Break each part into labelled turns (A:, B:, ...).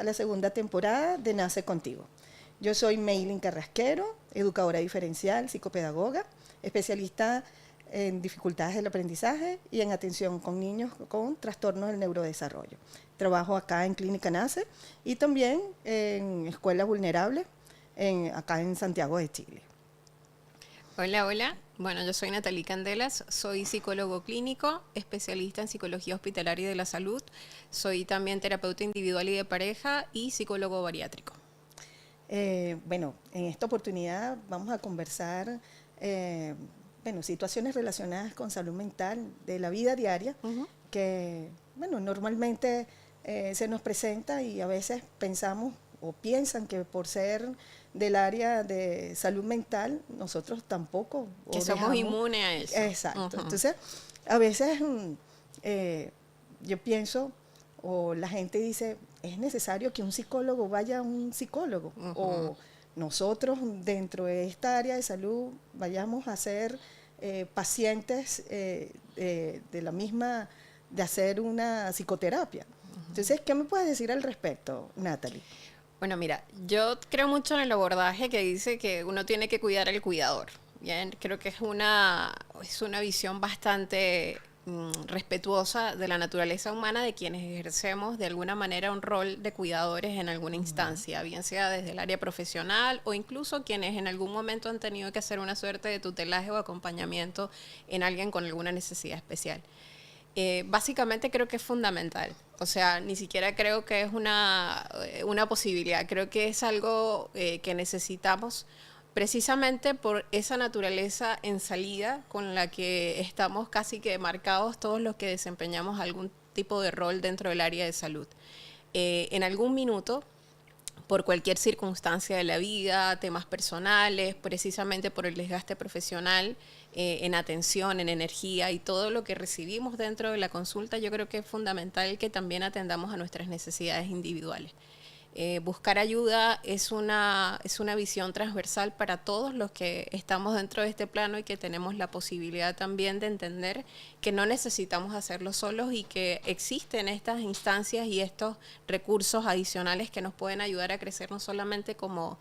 A: a la segunda temporada de Nace Contigo. Yo soy Meilin Carrasquero, educadora diferencial, psicopedagoga, especialista en dificultades del aprendizaje y en atención con niños con trastornos del neurodesarrollo. Trabajo acá en Clínica Nace y también en Escuela Vulnerable, acá en Santiago de Chile.
B: Hola, hola. Bueno, yo soy Natalie Candelas, soy psicólogo clínico, especialista en psicología hospitalaria y de la salud. Soy también terapeuta individual y de pareja y psicólogo bariátrico.
A: Bueno, en esta oportunidad vamos a conversar situaciones relacionadas con salud mental de la vida diaria que, normalmente se nos presenta y a veces pensamos o piensan que por ser del área de salud mental, nosotros tampoco.
B: Que somos inmunes a eso.
A: Exacto. Entonces, a veces yo pienso, o la gente dice, es necesario que un psicólogo vaya a un psicólogo, o nosotros dentro de esta área de salud vayamos a ser pacientes de la misma, de hacer una psicoterapia. Entonces, ¿qué me puedes decir al respecto, Natalie?
B: Bueno, mira, yo creo mucho en el abordaje que dice que uno tiene que cuidar al cuidador. Bien, creo que es una visión bastante respetuosa de la naturaleza humana de quienes ejercemos de alguna manera un rol de cuidadores en alguna instancia, bien sea desde el área profesional o incluso quienes en algún momento han tenido que hacer una suerte de tutelaje o acompañamiento en alguien con alguna necesidad especial. Básicamente creo que es fundamental. O sea, ni siquiera creo que es una posibilidad. Creo que es algo que necesitamos precisamente por esa naturaleza en salida con la que estamos casi que marcados todos los que desempeñamos algún tipo de rol dentro del área de salud. En algún minuto, por cualquier circunstancia de la vida, temas personales, precisamente por el desgaste profesional, en atención, en energía y todo lo que recibimos dentro de la consulta, yo creo que es fundamental que también atendamos a nuestras necesidades individuales. Buscar ayuda es una visión transversal para todos los que estamos dentro de este plano y que tenemos la posibilidad también de entender que no necesitamos hacerlo solos y que existen estas instancias y estos recursos adicionales que nos pueden ayudar a crecer no solamente como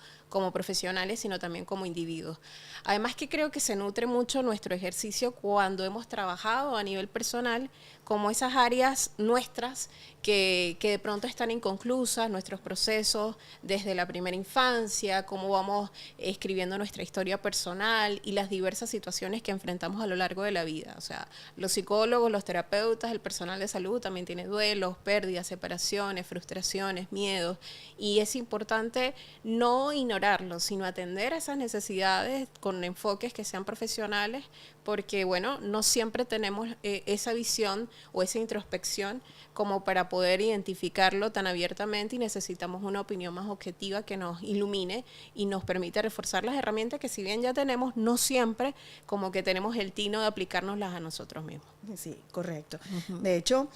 B: profesionales, sino también como individuos. Además que creo que se nutre mucho nuestro ejercicio cuando hemos trabajado a nivel personal como esas áreas nuestras que de pronto están inconclusas, nuestros procesos desde la primera infancia, cómo vamos escribiendo nuestra historia personal y las diversas situaciones que enfrentamos a lo largo de la vida. O sea, los psicólogos, los terapeutas, el personal de salud también tiene duelos, pérdidas, separaciones, frustraciones, miedos, y es importante no ignorarlos, sino atender a esas necesidades con enfoques que sean profesionales, porque bueno, no siempre tenemos esa visión o esa introspección como para poder identificarlo tan abiertamente, y necesitamos una opinión más objetiva que nos ilumine y nos permita reforzar las herramientas que si bien ya tenemos, no siempre como que tenemos el tino de aplicárnoslas a nosotros mismos.
A: Sí, correcto. De hecho,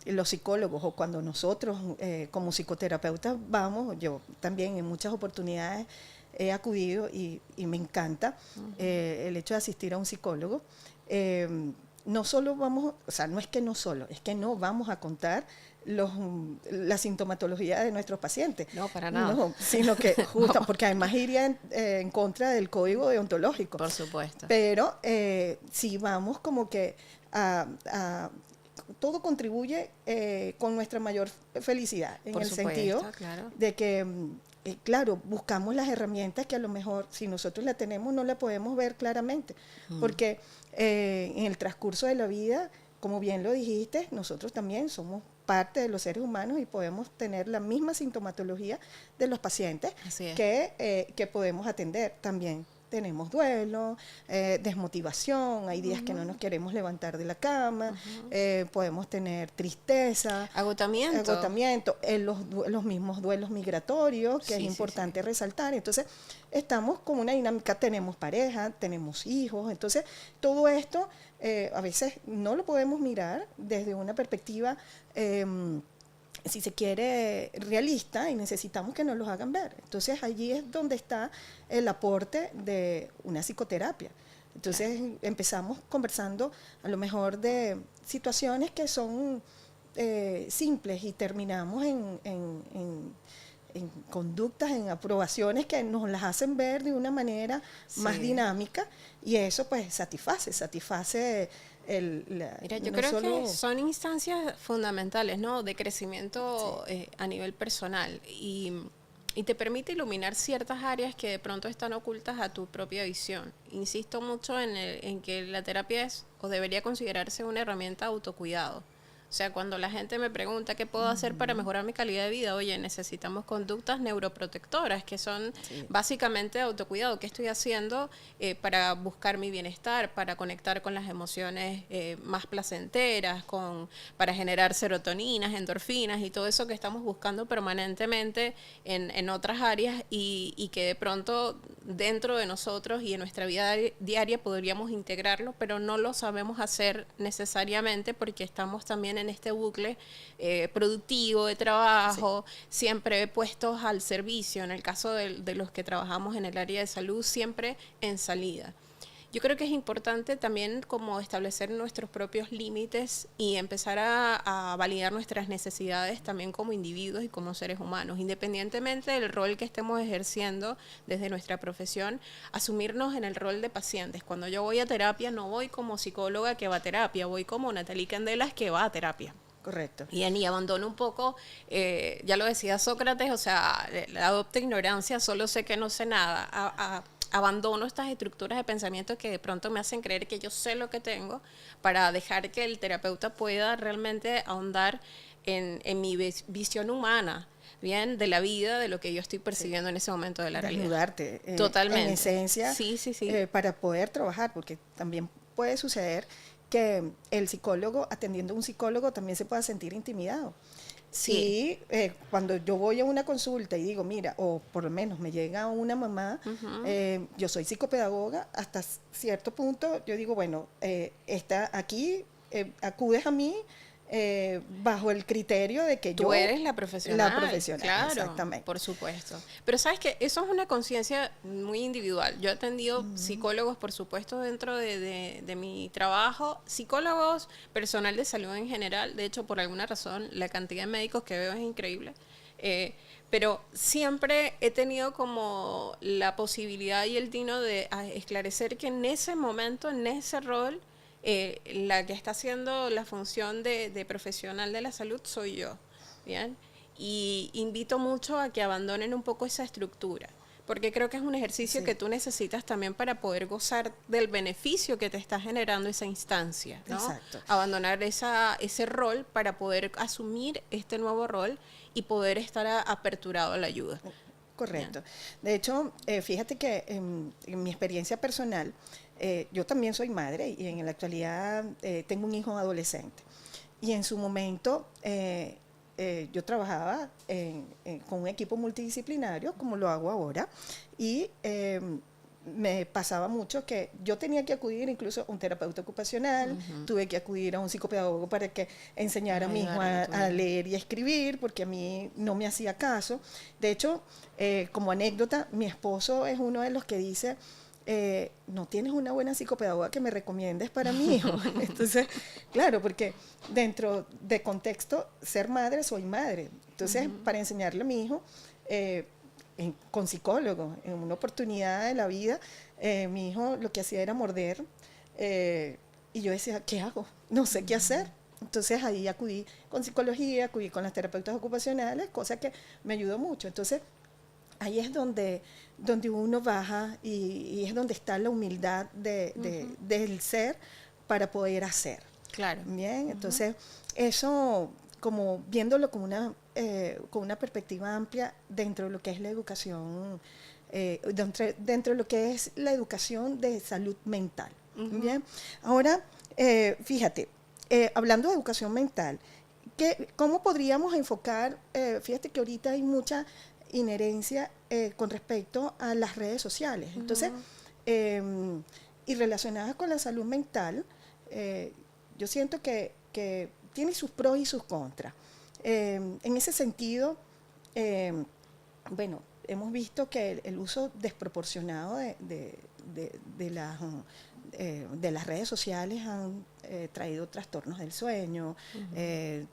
A: los psicólogos o cuando nosotros como psicoterapeutas vamos, yo también en muchas oportunidades he acudido y me encanta el hecho de asistir a un psicólogo. No solo vamos, o sea, no es que no solo, es que no vamos a contar la sintomatología de nuestros pacientes.
B: No, para nada.
A: No, sino que justo, no. Porque además iría en contra del código deontológico.
B: Por supuesto.
A: Pero sí vamos como que todo contribuye con nuestra mayor felicidad, en el sentido de que, claro, buscamos las herramientas que a lo mejor si nosotros la tenemos no la podemos ver claramente, porque en el transcurso de la vida, como bien lo dijiste, nosotros también somos parte de los seres humanos y podemos tener la misma sintomatología de los pacientes que podemos atender también. Tenemos duelo, desmotivación, hay días que no nos queremos levantar de la cama, podemos tener tristeza, agotamiento, los mismos duelos migratorios, que es importante resaltar. Entonces, estamos con una dinámica, tenemos pareja, tenemos hijos, entonces todo esto a veces no lo podemos mirar desde una perspectiva si se quiere, realista, y necesitamos que nos los hagan ver. Entonces allí es donde está el aporte de una psicoterapia. Entonces empezamos conversando a lo mejor de situaciones que son simples y terminamos en conductas, en aprobaciones que nos las hacen ver de una manera más dinámica, y eso pues satisface
B: Mira, yo creo que son instancias fundamentales, ¿no? De crecimiento a nivel personal, y te permite iluminar ciertas áreas que de pronto están ocultas a tu propia visión. Insisto mucho en que la terapia es o debería considerarse una herramienta de autocuidado. O sea, cuando la gente me pregunta qué puedo hacer para mejorar mi calidad de vida, oye, necesitamos conductas neuroprotectoras, que son básicamente autocuidado. ¿Qué estoy haciendo para buscar mi bienestar, para conectar con las emociones más placenteras, para generar serotoninas, endorfinas y todo eso que estamos buscando permanentemente en otras áreas, y que de pronto dentro de nosotros y en nuestra vida diaria podríamos integrarlo, pero no lo sabemos hacer necesariamente porque estamos también en este bucle productivo de trabajo, siempre puestos al servicio, en el caso de los que trabajamos en el área de salud, siempre en salida. Yo creo que es importante también como establecer nuestros propios límites y empezar a validar nuestras necesidades también como individuos y como seres humanos, independientemente del rol que estemos ejerciendo desde nuestra profesión, asumirnos en el rol de pacientes. Cuando yo voy a terapia, no voy como psicóloga que va a terapia, voy como Nathalie Candelas que va a terapia.
A: Correcto.
B: Y abandono un poco, ya lo decía Sócrates, o sea, adopta ignorancia, solo sé que no sé nada, abandono estas estructuras de pensamiento que de pronto me hacen creer que yo sé lo que tengo, para dejar que el terapeuta pueda realmente ahondar en mi visión humana, bien, de la vida, de lo que yo estoy percibiendo en ese momento de la realidad.
A: Desnudarte.
B: Totalmente.
A: En esencia, para poder trabajar, porque también puede suceder que el psicólogo, atendiendo a un psicólogo, también se pueda sentir intimidado. Sí, cuando yo voy a una consulta y digo, mira, o por lo menos me llega una mamá, yo soy psicopedagoga, hasta cierto punto yo digo, bueno, está aquí, acudes a mí bajo el criterio de que
B: tú eres la profesional.
A: La profesional,
B: claro,
A: exactamente.
B: Por supuesto. Pero sabes que eso es una conciencia muy individual. Yo he atendido psicólogos, por supuesto, dentro de mi trabajo, psicólogos, personal de salud en general. De hecho, por alguna razón, la cantidad de médicos que veo es increíble. Pero siempre he tenido como la posibilidad y el tino de esclarecer que en ese momento, en ese rol, la que está haciendo la función de profesional de la salud soy yo, ¿bien? Y invito mucho a que abandonen un poco esa estructura, porque creo que es un ejercicio que tú necesitas también para poder gozar del beneficio que te está generando esa instancia, ¿no?
A: Exacto.
B: Abandonar ese rol para poder asumir este nuevo rol y poder estar aperturado a la ayuda.
A: Correcto. Bien. De hecho, fíjate que en mi experiencia personal, yo también soy madre y en la actualidad tengo un hijo adolescente. Y en su momento yo trabajaba con un equipo multidisciplinario, como lo hago ahora, y me pasaba mucho que yo tenía que acudir incluso a un terapeuta ocupacional, tuve que acudir a un psicopedagogo para que enseñara a mi hijo a leer y a escribir, porque a mí no me hacía caso. De hecho, como anécdota, mi esposo es uno de los que dice, no tienes una buena psicopedagoga que me recomiendes para mi hijo. Entonces, claro, porque dentro de contexto, ser madre, soy madre. Entonces, para enseñarle a mi hijo, con psicólogo, en una oportunidad de la vida, mi hijo lo que hacía era morder, y yo decía, ¿qué hago? No sé qué hacer. Entonces ahí acudí con psicología, acudí con las terapeutas ocupacionales, cosa que me ayudó mucho. Entonces ahí es donde uno baja y es donde está la humildad del ser para poder hacer.
B: Claro.
A: Bien, entonces eso, como viéndolo con una perspectiva amplia dentro de lo que es la educación, dentro de lo que es la educación de salud mental. Bien, ahora fíjate, hablando de educación mental, ¿cómo podríamos enfocar? Fíjate que ahorita hay mucha inherencia con respecto a las redes sociales. Entonces, y relacionadas con la salud mental, yo siento que tiene sus pros y sus contras. En ese sentido, bueno, hemos visto que el uso desproporcionado de las redes sociales han traído trastornos del sueño,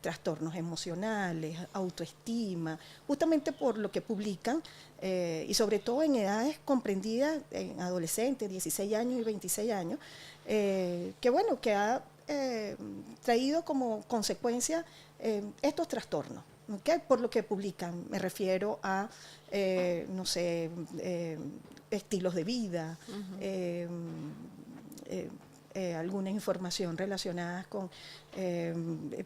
A: trastornos emocionales, autoestima, justamente por lo que publican, y sobre todo en edades comprendidas, en adolescentes, 16 años y 26 años, que ha traído como consecuencia estos trastornos, ¿okay? Por lo que publican, me refiero a, estilos de vida, alguna información relacionada con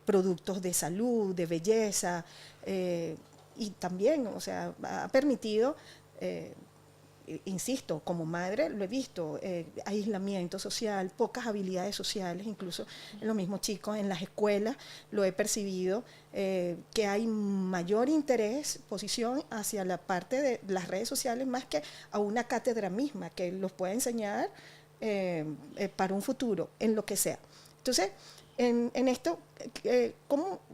A: productos de salud, de belleza, y también, o sea, ha permitido, insisto, como madre lo he visto, aislamiento social, pocas habilidades sociales, incluso en los mismos chicos, en las escuelas lo he percibido, que hay mayor interés, posición hacia la parte de las redes sociales más que a una cátedra misma que los pueda enseñar para un futuro, en lo que sea. Entonces, en esto,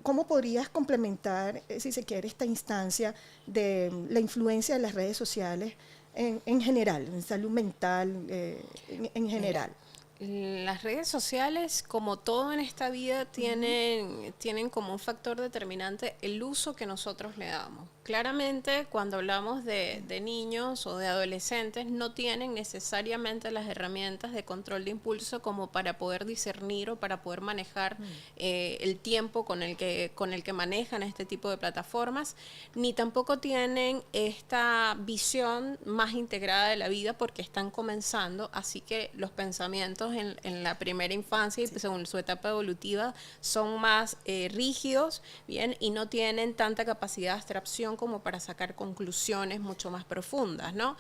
A: ¿cómo podrías complementar, si se quiere, esta instancia de la influencia de las redes sociales en general, en salud mental, en general?
B: Las redes sociales, como todo en esta vida, tienen como un factor determinante el uso que nosotros le damos. Claramente, cuando hablamos de niños o de adolescentes, no tienen necesariamente las herramientas de control de impulso como para poder discernir o para poder manejar el tiempo con el que manejan este tipo de plataformas, ni tampoco tienen esta visión más integrada de la vida porque están comenzando, así que los pensamientos en la primera infancia y según su etapa evolutiva son más rígidos, bien, y no tienen tanta capacidad de abstracción como para sacar conclusiones mucho más profundas, ¿no?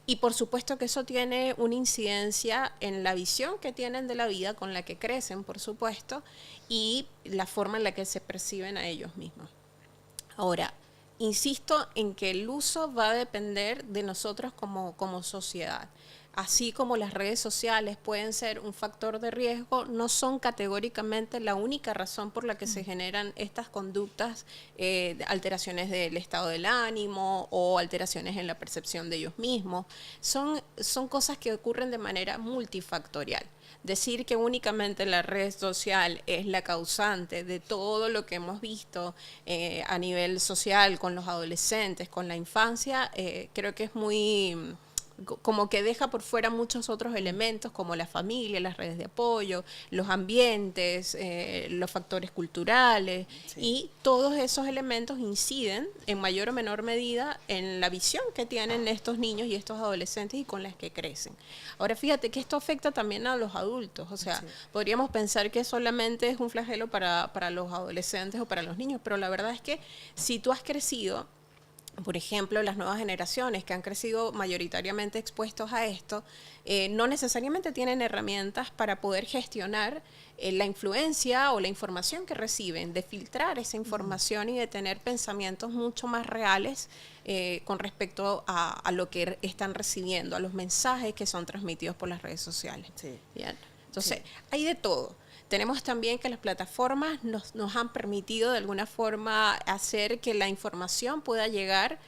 B: Y por supuesto que eso tiene una incidencia en la visión que tienen de la vida con la que crecen, por supuesto, y la forma en la que se perciben a ellos mismos. Ahora, insisto en que el uso va a depender de nosotros como sociedad. Así como las redes sociales pueden ser un factor de riesgo, no son categóricamente la única razón por la que se generan estas conductas, alteraciones del estado del ánimo o alteraciones en la percepción de ellos mismos. Son cosas que ocurren de manera multifactorial. Decir que únicamente la red social es la causante de todo lo que hemos visto a nivel social con los adolescentes, con la infancia, creo que es muy... como que deja por fuera muchos otros elementos como la familia, las redes de apoyo, los ambientes, los factores culturales, y todos esos elementos inciden en mayor o menor medida en la visión que tienen estos niños y estos adolescentes y con las que crecen. Ahora fíjate que esto afecta también a los adultos, o sea, podríamos pensar que solamente es un flagelo para los adolescentes o para los niños, pero la verdad es que si tú has crecido, por ejemplo, las nuevas generaciones que han crecido mayoritariamente expuestos a esto, no necesariamente tienen herramientas para poder gestionar la influencia o la información que reciben, de filtrar esa información y de tener pensamientos mucho más reales con respecto a lo que están recibiendo, a los mensajes que son transmitidos por las redes sociales. Bien. Entonces, hay de todo. Tenemos también que las plataformas nos han permitido de alguna forma hacer que la información pueda llegar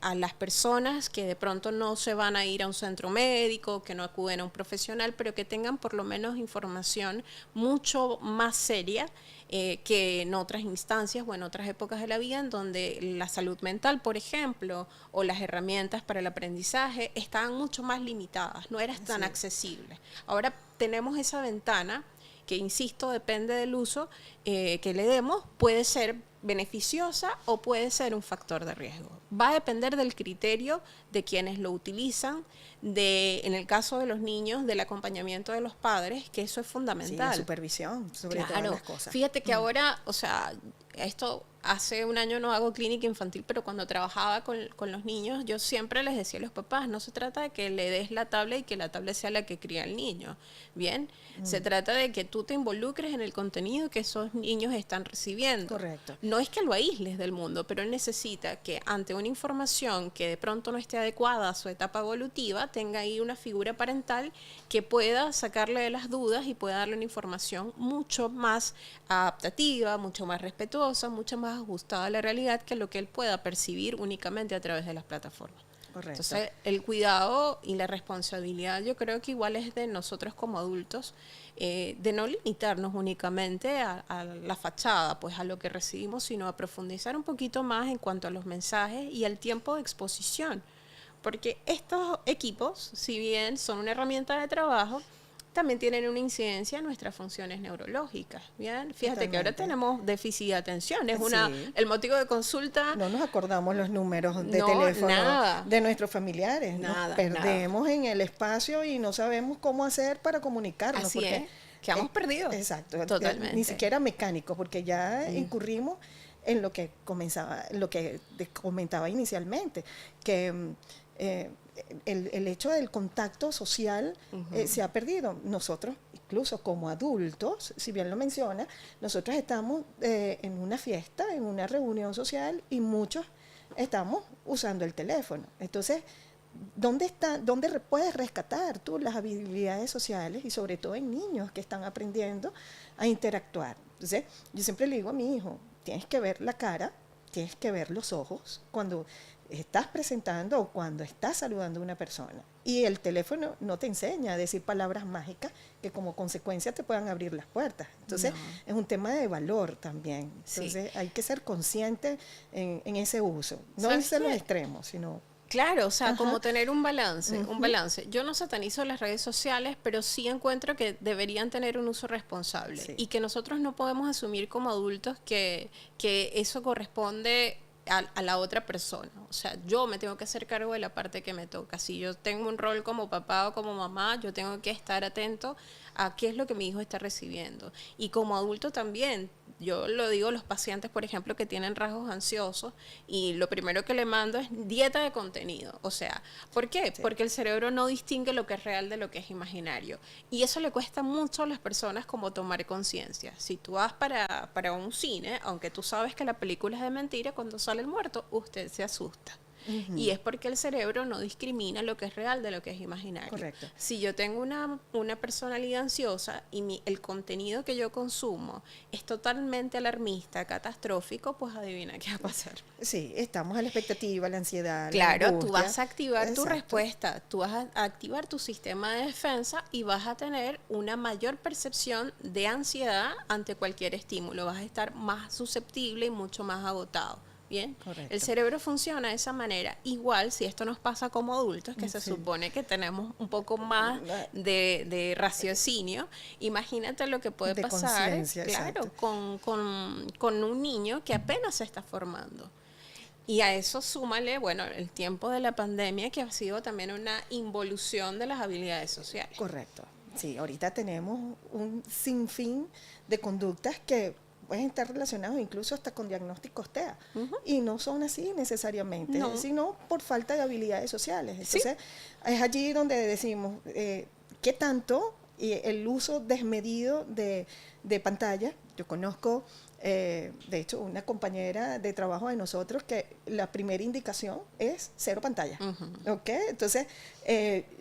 B: a las personas que de pronto no se van a ir a un centro médico, que no acuden a un profesional, pero que tengan por lo menos información mucho más seria que en otras instancias o en otras épocas de la vida en donde la salud mental, por ejemplo, o las herramientas para el aprendizaje estaban mucho más limitadas, no eran tan accesibles. Ahora tenemos esa ventana que, insisto, depende del uso que le demos, puede ser beneficiosa o puede ser un factor de riesgo. Va a depender del criterio de quienes lo utilizan, en el caso de los niños, del acompañamiento de los padres, que eso es fundamental.
A: Sí, la supervisión sobre todas las cosas.
B: Fíjate que ahora, o sea, esto hace un año no hago clínica infantil, pero cuando trabajaba con los niños, yo siempre les decía a los papás, no se trata de que le des la tablet y que la tablet sea la que cría el niño, ¿bien? Se trata de que tú te involucres en el contenido que esos niños están recibiendo.
A: Correcto.
B: No es que lo aísles del mundo, pero él necesita que ante una información que de pronto no esté adecuada a su etapa evolutiva, tenga ahí una figura parental que pueda sacarle de las dudas y pueda darle una información mucho más adaptativa, mucho más respetuosa, mucho más ajustada a la realidad que lo que él pueda percibir únicamente a través de las plataformas.
A: Correcto.
B: Entonces, el cuidado y la responsabilidad yo creo que igual es de nosotros como adultos, de no limitarnos únicamente a la fachada, pues a lo que recibimos, sino a profundizar un poquito más en cuanto a los mensajes y al tiempo de exposición. Porque estos equipos, si bien son una herramienta de trabajo, también tienen una incidencia en nuestras funciones neurológicas. Bien, fíjate que ahora tenemos déficit de atención, es el motivo de consulta.
A: No nos acordamos los números de teléfono de nuestros familiares. Nos perdemos en el espacio y no sabemos cómo hacer para comunicarnos.
B: Así es, quedamos perdidos.
A: Exacto,
B: totalmente.
A: Ni siquiera mecánicos, porque ya incurrimos en lo que comentaba inicialmente, que el hecho del contacto social se ha perdido. Nosotros, incluso como adultos, si bien lo menciona, nosotros estamos en una fiesta, en una reunión social, y muchos estamos usando el teléfono. Entonces, ¿dónde puedes rescatar tú las habilidades sociales, y sobre todo en niños que están aprendiendo a interactuar? Entonces, yo siempre le digo a mi hijo, tienes que ver la cara, tienes que ver los ojos cuando estás presentando o cuando estás saludando a una persona. Y el teléfono no te enseña a decir palabras mágicas que como consecuencia te puedan abrir las puertas. Entonces, es un tema de valor también. Entonces, hay que ser consciente en ese uso. No irse a los extremos, sino...
B: Claro, o sea, como tener un balance, Yo no satanizo las redes sociales, pero sí encuentro que deberían tener un uso responsable y que nosotros no podemos asumir como adultos que eso corresponde a la otra persona. O sea, yo me tengo que hacer cargo de la parte que me toca. Si yo tengo un rol como papá o como mamá, yo tengo que estar atento a qué es lo que mi hijo está recibiendo. Y como adulto también, yo lo digo a los pacientes, por ejemplo, que tienen rasgos ansiosos, y lo primero que le mando es dieta de contenido. O sea, ¿por qué? Sí. Porque el cerebro no distingue lo que es real de lo que es imaginario. Y eso le cuesta mucho a las personas como tomar conciencia. Si tú vas para un cine, aunque tú sabes que la película es de mentira, cuando sale el muerto, usted se asusta. Y es porque el cerebro no discrimina lo que es real de lo que es imaginario.
A: Correcto.
B: Si yo tengo una personalidad ansiosa y el contenido que yo consumo es totalmente alarmista, catastrófico, pues adivina qué va a pasar.
A: Sí, estamos a la expectativa, la ansiedad.
B: Claro,
A: la angustia.
B: Tú vas a activar tu respuesta, tú vas a activar tu sistema de defensa y vas a tener una mayor percepción de ansiedad ante cualquier estímulo. Vas a estar más susceptible y mucho más agotado. Bien,
A: correcto.
B: El cerebro funciona de esa manera. Igual, si esto nos pasa como adultos, que se supone que tenemos un poco más de raciocinio, imagínate lo que puede pasar, claro, con un niño que apenas se está formando. Y a eso súmale, bueno, el tiempo de la pandemia, que ha sido también una involución de las habilidades sociales.
A: Correcto. Sí, ahorita tenemos un sinfín de conductas que pueden estar relacionados incluso hasta con diagnósticos TEA. Y no son así necesariamente, sino por falta de habilidades sociales. Entonces, es allí donde decimos, ¿qué tanto el uso desmedido de pantalla? Yo conozco, de hecho, una compañera de trabajo de nosotros que la primera indicación es 0 pantalla. ¿Okay? Entonces,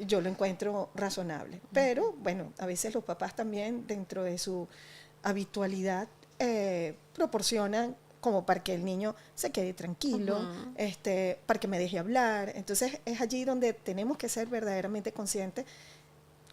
A: yo lo encuentro razonable. Pero, bueno, a veces los papás también, dentro de su habitualidad, proporcionan como para que el niño se quede tranquilo, para que me deje hablar. Entonces es allí donde tenemos que ser verdaderamente conscientes,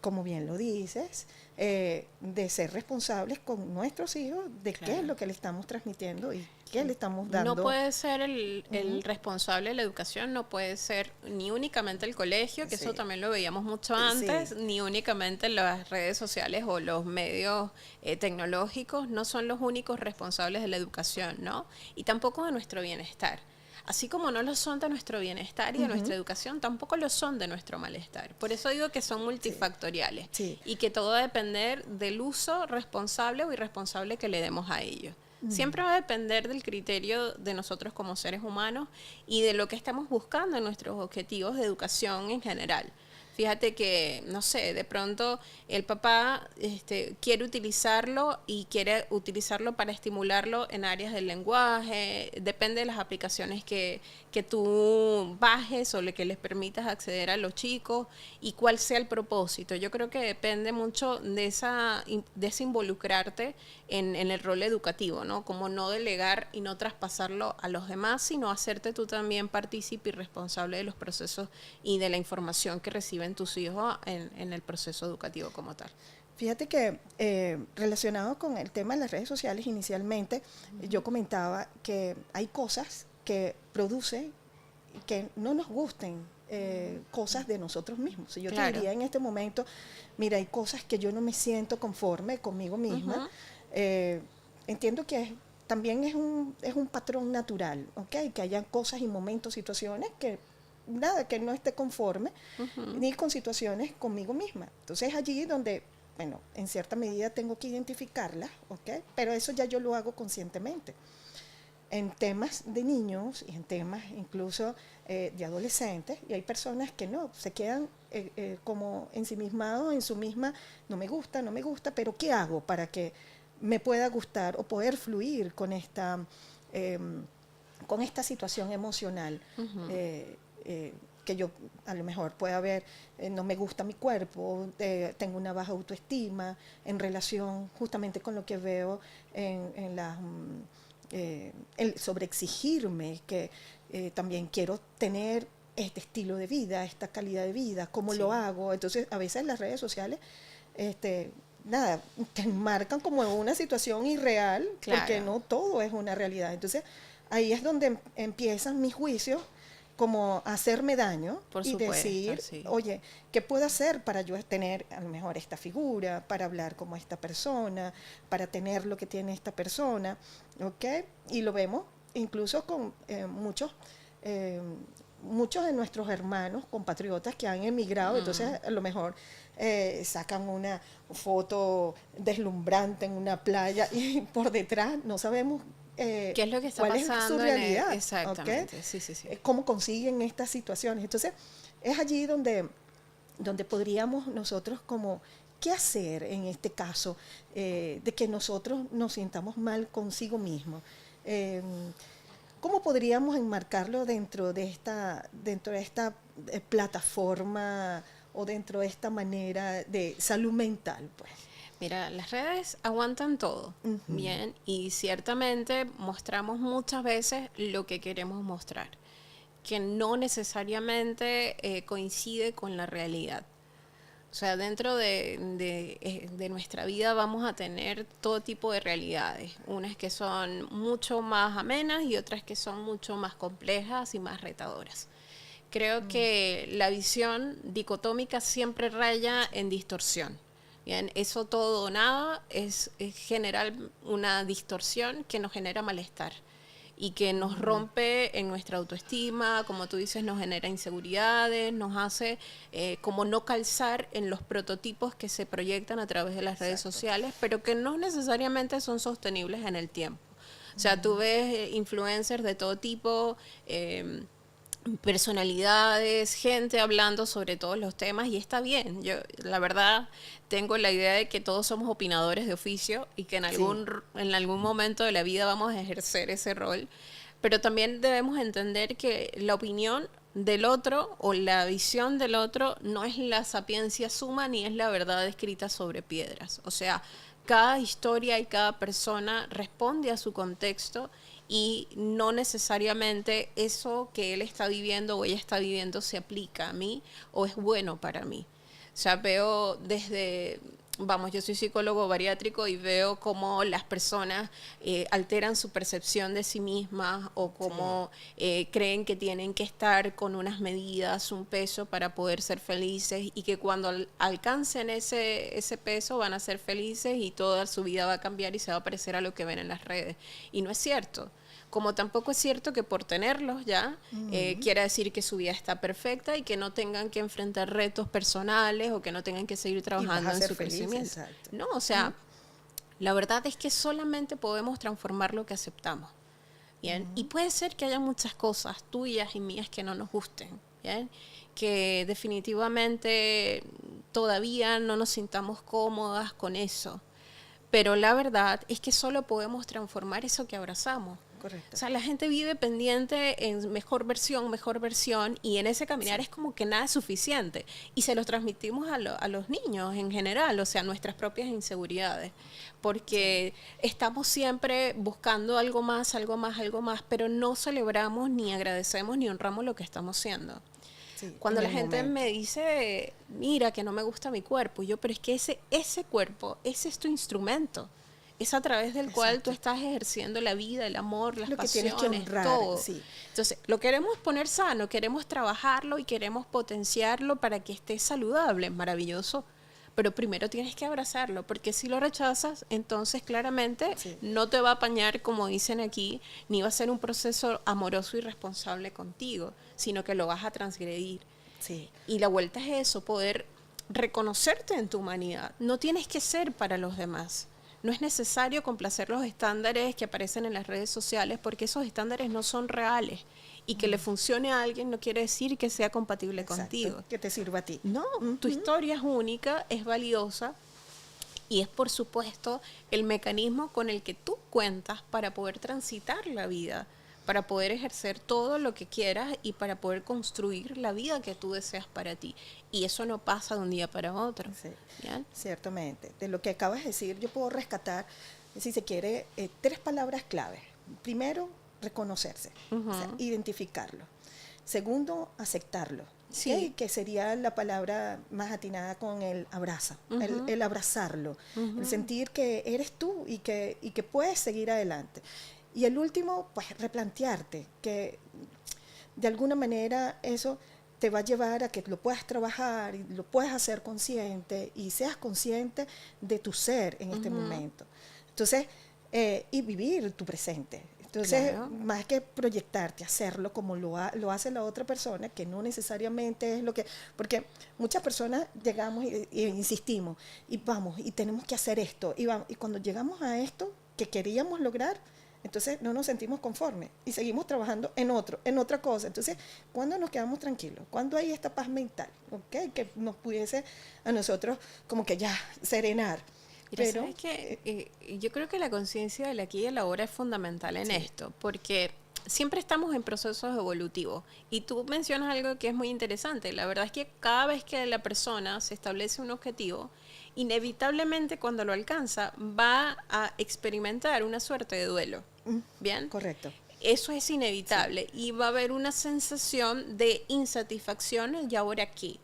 A: como bien lo dices, de ser responsables con nuestros hijos, de qué es lo que le estamos transmitiendo y qué le estamos dando.
B: No puede ser el responsable de la educación, no puede ser ni únicamente el colegio, que eso también lo veíamos mucho antes, ni únicamente las redes sociales o los medios tecnológicos, no son los únicos responsables de la educación, ¿no? Y tampoco de nuestro bienestar. Así como no lo son de nuestro bienestar y de nuestra educación, tampoco lo son de nuestro malestar. Por eso digo que son multifactoriales y que todo va a depender del uso responsable o irresponsable que le demos a ellos. Siempre va a depender del criterio de nosotros como seres humanos y de lo que estamos buscando en nuestros objetivos de educación en general. Fíjate que, no sé, de pronto el papá quiere utilizarlo y quiere utilizarlo para estimularlo en áreas del lenguaje, depende de las aplicaciones que tú bajes o que les permitas acceder a los chicos y cuál sea el propósito. Yo creo que depende mucho de ese involucrarte en el rol educativo, ¿no? Como no delegar y no traspasarlo a los demás, sino hacerte tú también partícipe y responsable de los procesos y de la información que reciben tus hijos en el proceso educativo como tal.
A: Fíjate que relacionado con el tema de las redes sociales, inicialmente yo comentaba que hay cosas que producen que no nos gusten, cosas de nosotros mismos. Yo te diría en este momento, mira, hay cosas que yo no me siento conforme conmigo misma. Entiendo que también es un patrón natural, ¿ok? Que hayan cosas y momentos, situaciones que no esté conforme, ni con situaciones conmigo misma. Entonces allí donde, bueno, en cierta medida tengo que identificarlas, ¿ok? Pero eso ya yo lo hago conscientemente. En temas de niños y en temas incluso de adolescentes, y hay personas que no, se quedan como ensimismados en su misma, no me gusta, pero ¿qué hago para que me pueda gustar o poder fluir con esta situación emocional? Que yo a lo mejor pueda ver, no me gusta mi cuerpo, tengo una baja autoestima en relación justamente con lo que veo en las... el sobreexigirme, que también quiero tener este estilo de vida, esta calidad de vida, cómo lo hago. Entonces, a veces las redes sociales, te marcan como una situación irreal, porque no todo es una realidad. Entonces, ahí es donde empiezan mis juicios, como hacerme daño y decir, oye, ¿qué puedo hacer para yo tener a lo mejor esta figura, para hablar como esta persona, para tener lo que tiene esta persona? ¿Ok? Y lo vemos incluso con muchos de nuestros hermanos, compatriotas que han emigrado, entonces a lo mejor sacan una foto deslumbrante en una playa y por detrás no sabemos
B: ¿qué es lo que está
A: cuál
B: pasando?
A: Es su realidad,
B: exactamente,
A: ¿okay? Sí. ¿Cómo consiguen estas situaciones? Entonces, es allí donde podríamos nosotros como, ¿qué hacer en este caso de que nosotros nos sintamos mal consigo mismos? ¿Cómo podríamos enmarcarlo dentro de esta plataforma o dentro de esta manera de salud mental, pues?
B: Mira, las redes aguantan todo, bien, y ciertamente mostramos muchas veces lo que queremos mostrar, que no necesariamente coincide con la realidad. O sea, dentro de nuestra vida vamos a tener todo tipo de realidades, unas que son mucho más amenas y otras que son mucho más complejas y más retadoras. Creo que la visión dicotómica siempre raya en distorsión. Bien, eso todo o nada es generar una distorsión que nos genera malestar y que nos rompe en nuestra autoestima, como tú dices, nos genera inseguridades, nos hace como no calzar en los prototipos que se proyectan a través de las redes sociales, pero que no necesariamente son sostenibles en el tiempo. O sea, tú ves influencers de todo tipo, personalidades, gente hablando sobre todos los temas y está bien. Yo, la verdad, tengo la idea de que todos somos opinadores de oficio y que en algún momento de la vida vamos a ejercer ese rol, pero también debemos entender que la opinión del otro o la visión del otro no es la sapiencia suma ni es la verdad escrita sobre piedras. O sea, cada historia y cada persona responde a su contexto y no necesariamente eso que él está viviendo o ella está viviendo se aplica a mí o es bueno para mí. O sea, veo desde, yo soy psicólogo bariátrico y veo cómo las personas alteran su percepción de sí mismas o cómo creen que tienen que estar con unas medidas, un peso para poder ser felices y que cuando alcancen ese peso van a ser felices y toda su vida va a cambiar y se va a parecer a lo que ven en las redes. Y no es cierto. Como tampoco es cierto que por tenerlos ya quiera decir que su vida está perfecta y que no tengan que enfrentar retos personales o que no tengan que seguir trabajando en su crecimiento. Exacto. No, o sea, la verdad es que solamente podemos transformar lo que aceptamos. ¿Bien? Y puede ser que haya muchas cosas tuyas y mías que no nos gusten. ¿bien? Que definitivamente todavía no nos sintamos cómodas con eso. Pero la verdad es que solo podemos transformar eso que abrazamos.
A: Correcto.
B: O sea, la gente vive pendiente en mejor versión, y en ese caminar es como que nada es suficiente. Y se los transmitimos a los niños en general, o sea, nuestras propias inseguridades. Porque estamos siempre buscando algo más, pero no celebramos, ni agradecemos, ni honramos lo que estamos haciendo. Sí, cuando la gente me dice, mira, que no me gusta mi cuerpo, pero es que ese cuerpo, ese es tu instrumento. Es a través del cual tú estás ejerciendo la vida, el amor, las pasiones,
A: que tienes que honrar,
B: todo.
A: Sí.
B: Entonces, lo queremos poner sano, queremos trabajarlo y queremos potenciarlo para que esté saludable, maravilloso. Pero primero tienes que abrazarlo, porque si lo rechazas, entonces claramente no te va a apañar, como dicen aquí, ni va a ser un proceso amoroso y responsable contigo, sino que lo vas a transgredir.
A: Sí.
B: Y la vuelta es eso, poder reconocerte en tu humanidad. No tienes que ser para los demás. No es necesario complacer los estándares que aparecen en las redes sociales, porque esos estándares no son reales. Y que le funcione a alguien no quiere decir que sea compatible contigo.
A: Que te sirva a ti.
B: No, tu historia es única, es valiosa, y es por supuesto el mecanismo con el que tú cuentas para poder transitar la vida, para poder ejercer todo lo que quieras y para poder construir la vida que tú deseas para ti. Y eso no pasa de un día para otro.
A: Sí, ciertamente. De lo que acabas de decir, yo puedo rescatar, si se quiere, 3 palabras claves. Primero, reconocerse, o sea, identificarlo. Segundo, aceptarlo. Sí. ¿Okay? Que sería la palabra más atinada con el abraza, el abrazarlo, el sentir que eres tú y que puedes seguir adelante. Y el último, pues replantearte, que de alguna manera eso te va a llevar a que lo puedas trabajar y lo puedas hacer consciente y seas consciente de tu ser en este momento. Entonces, y vivir tu presente. Entonces, más que proyectarte, hacerlo como lo hace la otra persona, que no necesariamente es lo que... Porque muchas personas llegamos y insistimos, y vamos, y tenemos que hacer esto, y cuando llegamos a esto que queríamos lograr, entonces no nos sentimos conformes y seguimos trabajando en otra cosa. Entonces, ¿cuándo nos quedamos tranquilos? ¿Cuándo hay esta paz mental? ¿Okay? Que nos pudiese a nosotros como que ya serenar.
B: Pero ¿sabes qué? Yo creo que la conciencia del aquí y el ahora es fundamental en esto, porque siempre estamos en procesos evolutivos. Y tú mencionas algo que es muy interesante. La verdad es que cada vez que la persona se establece un objetivo, inevitablemente cuando lo alcanza va a experimentar una suerte de duelo. ¿Bien?
A: Correcto.
B: Eso es inevitable y va a haber una sensación de insatisfacción y ahora aquí.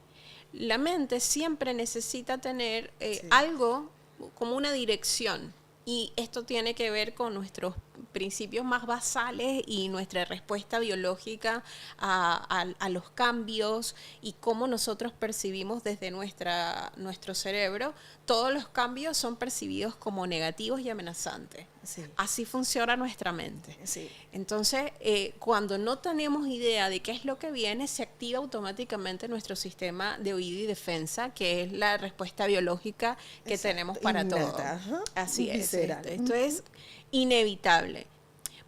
B: La mente siempre necesita tener algo como una dirección, y esto tiene que ver con nuestros principios más basales y nuestra respuesta biológica a los cambios y cómo nosotros percibimos desde nuestro cerebro. Todos los cambios son percibidos como negativos y amenazantes. Sí. Así funciona nuestra mente. Sí. Entonces, cuando no tenemos idea de qué es lo que viene, se activa automáticamente nuestro sistema de oído y defensa, que es la respuesta biológica que tenemos para todo. Así es. Esto es inevitable.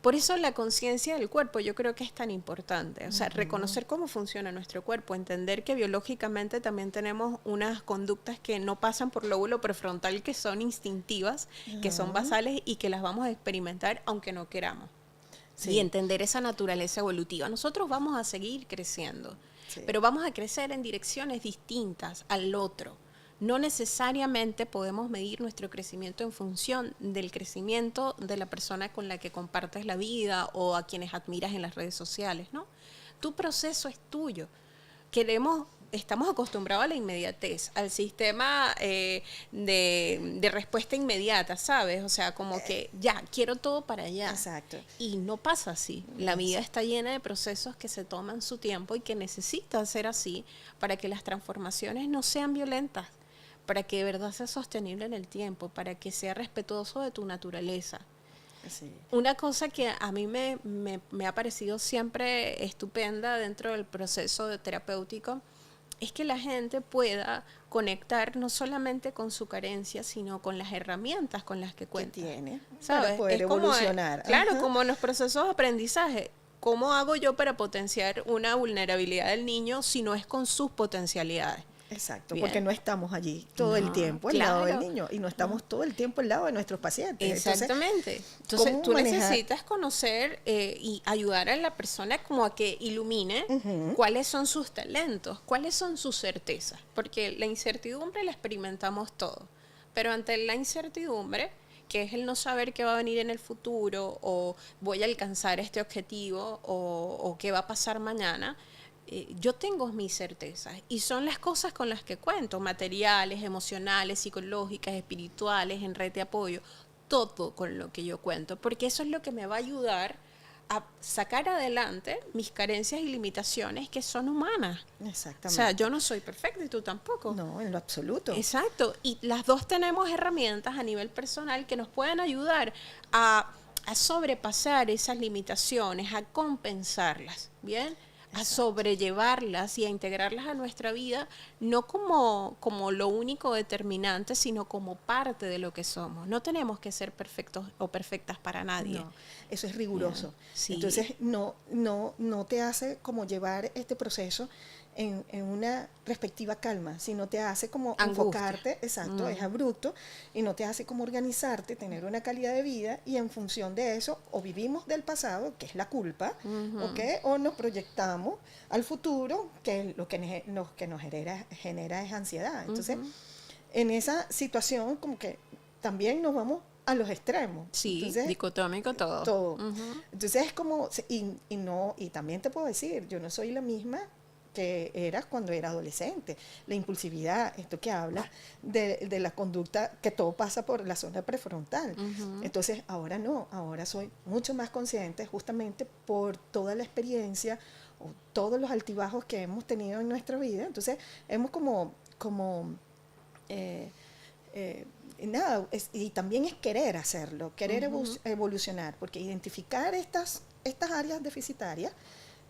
B: Por eso la conciencia del cuerpo yo creo que es tan importante. O sea, reconocer cómo funciona nuestro cuerpo, entender que biológicamente también tenemos unas conductas que no pasan por lóbulo prefrontal, que son instintivas, que son basales y que las vamos a experimentar aunque no queramos. Sí. Y entender esa naturaleza evolutiva. Nosotros vamos a seguir creciendo, pero vamos a crecer en direcciones distintas al otro. No necesariamente podemos medir nuestro crecimiento en función del crecimiento de la persona con la que compartes la vida o a quienes admiras en las redes sociales, ¿no? Tu proceso es tuyo. Estamos acostumbrados a la inmediatez, al sistema de respuesta inmediata, ¿sabes? O sea, como que ya, quiero todo para allá.
A: Exacto.
B: Y no pasa así. La vida está llena de procesos que se toman su tiempo y que necesitan ser así para que las transformaciones no sean violentas, para que de verdad sea sostenible en el tiempo, para que sea respetuoso de tu naturaleza. Sí. Una cosa que a mí me ha parecido siempre estupenda dentro del proceso terapéutico es que la gente pueda conectar no solamente con su carencia, sino con las herramientas con las que cuenta.
A: Que tiene,
B: ¿sabes?
A: Para poder evolucionar.
B: Claro, como en los procesos de aprendizaje. ¿cómo hago yo para potenciar una vulnerabilidad del niño si no es con sus potencialidades?
A: Exacto, bien. Porque no estamos allí todo el tiempo al lado del niño y no estamos todo el tiempo al lado de nuestros pacientes.
B: Exactamente. Entonces tú necesitas conocer y ayudar a la persona como a que ilumine cuáles son sus talentos, cuáles son sus certezas, porque la incertidumbre la experimentamos todos, pero ante la incertidumbre, que es el no saber qué va a venir en el futuro o voy a alcanzar este objetivo o qué va a pasar mañana, yo tengo mis certezas y son las cosas con las que cuento, materiales, emocionales, psicológicas, espirituales, en red de apoyo, todo con lo que yo cuento, porque eso es lo que me va a ayudar a sacar adelante mis carencias y limitaciones que son humanas.
A: Exactamente.
B: O sea, yo no soy perfecta y tú tampoco.
A: No, en lo absoluto.
B: Exacto. Y las dos tenemos herramientas a nivel personal que nos pueden ayudar a sobrepasar esas limitaciones, a compensarlas, ¿bien? A sobrellevarlas y a integrarlas a nuestra vida, no como lo único determinante, sino como parte de lo que somos. No tenemos que ser perfectos o perfectas para nadie.
A: No, eso es riguroso.
B: Sí.
A: Entonces, no te hace como llevar este proceso en una respectiva calma, sino te hace como enfocarte, exacto, es abrupto, y no te hace como organizarte, tener una calidad de vida, y en función de eso, o vivimos del pasado, que es la culpa, ¿okay? O nos proyectamos al futuro, que lo que nos genera es ansiedad. Entonces, en esa situación, como que también nos vamos a los extremos.
B: Sí,
A: entonces,
B: dicotómico todo.
A: Todo. Entonces es como, y también te puedo decir, yo no soy la misma que era cuando era adolescente. La impulsividad, esto que hablas de la conducta, que todo pasa por la zona prefrontal. Entonces ahora no, ahora soy mucho más consciente justamente por toda la experiencia o todos los altibajos que hemos tenido en nuestra vida. Entonces hemos y también es querer hacerlo, querer evolucionar, porque identificar estas áreas deficitarias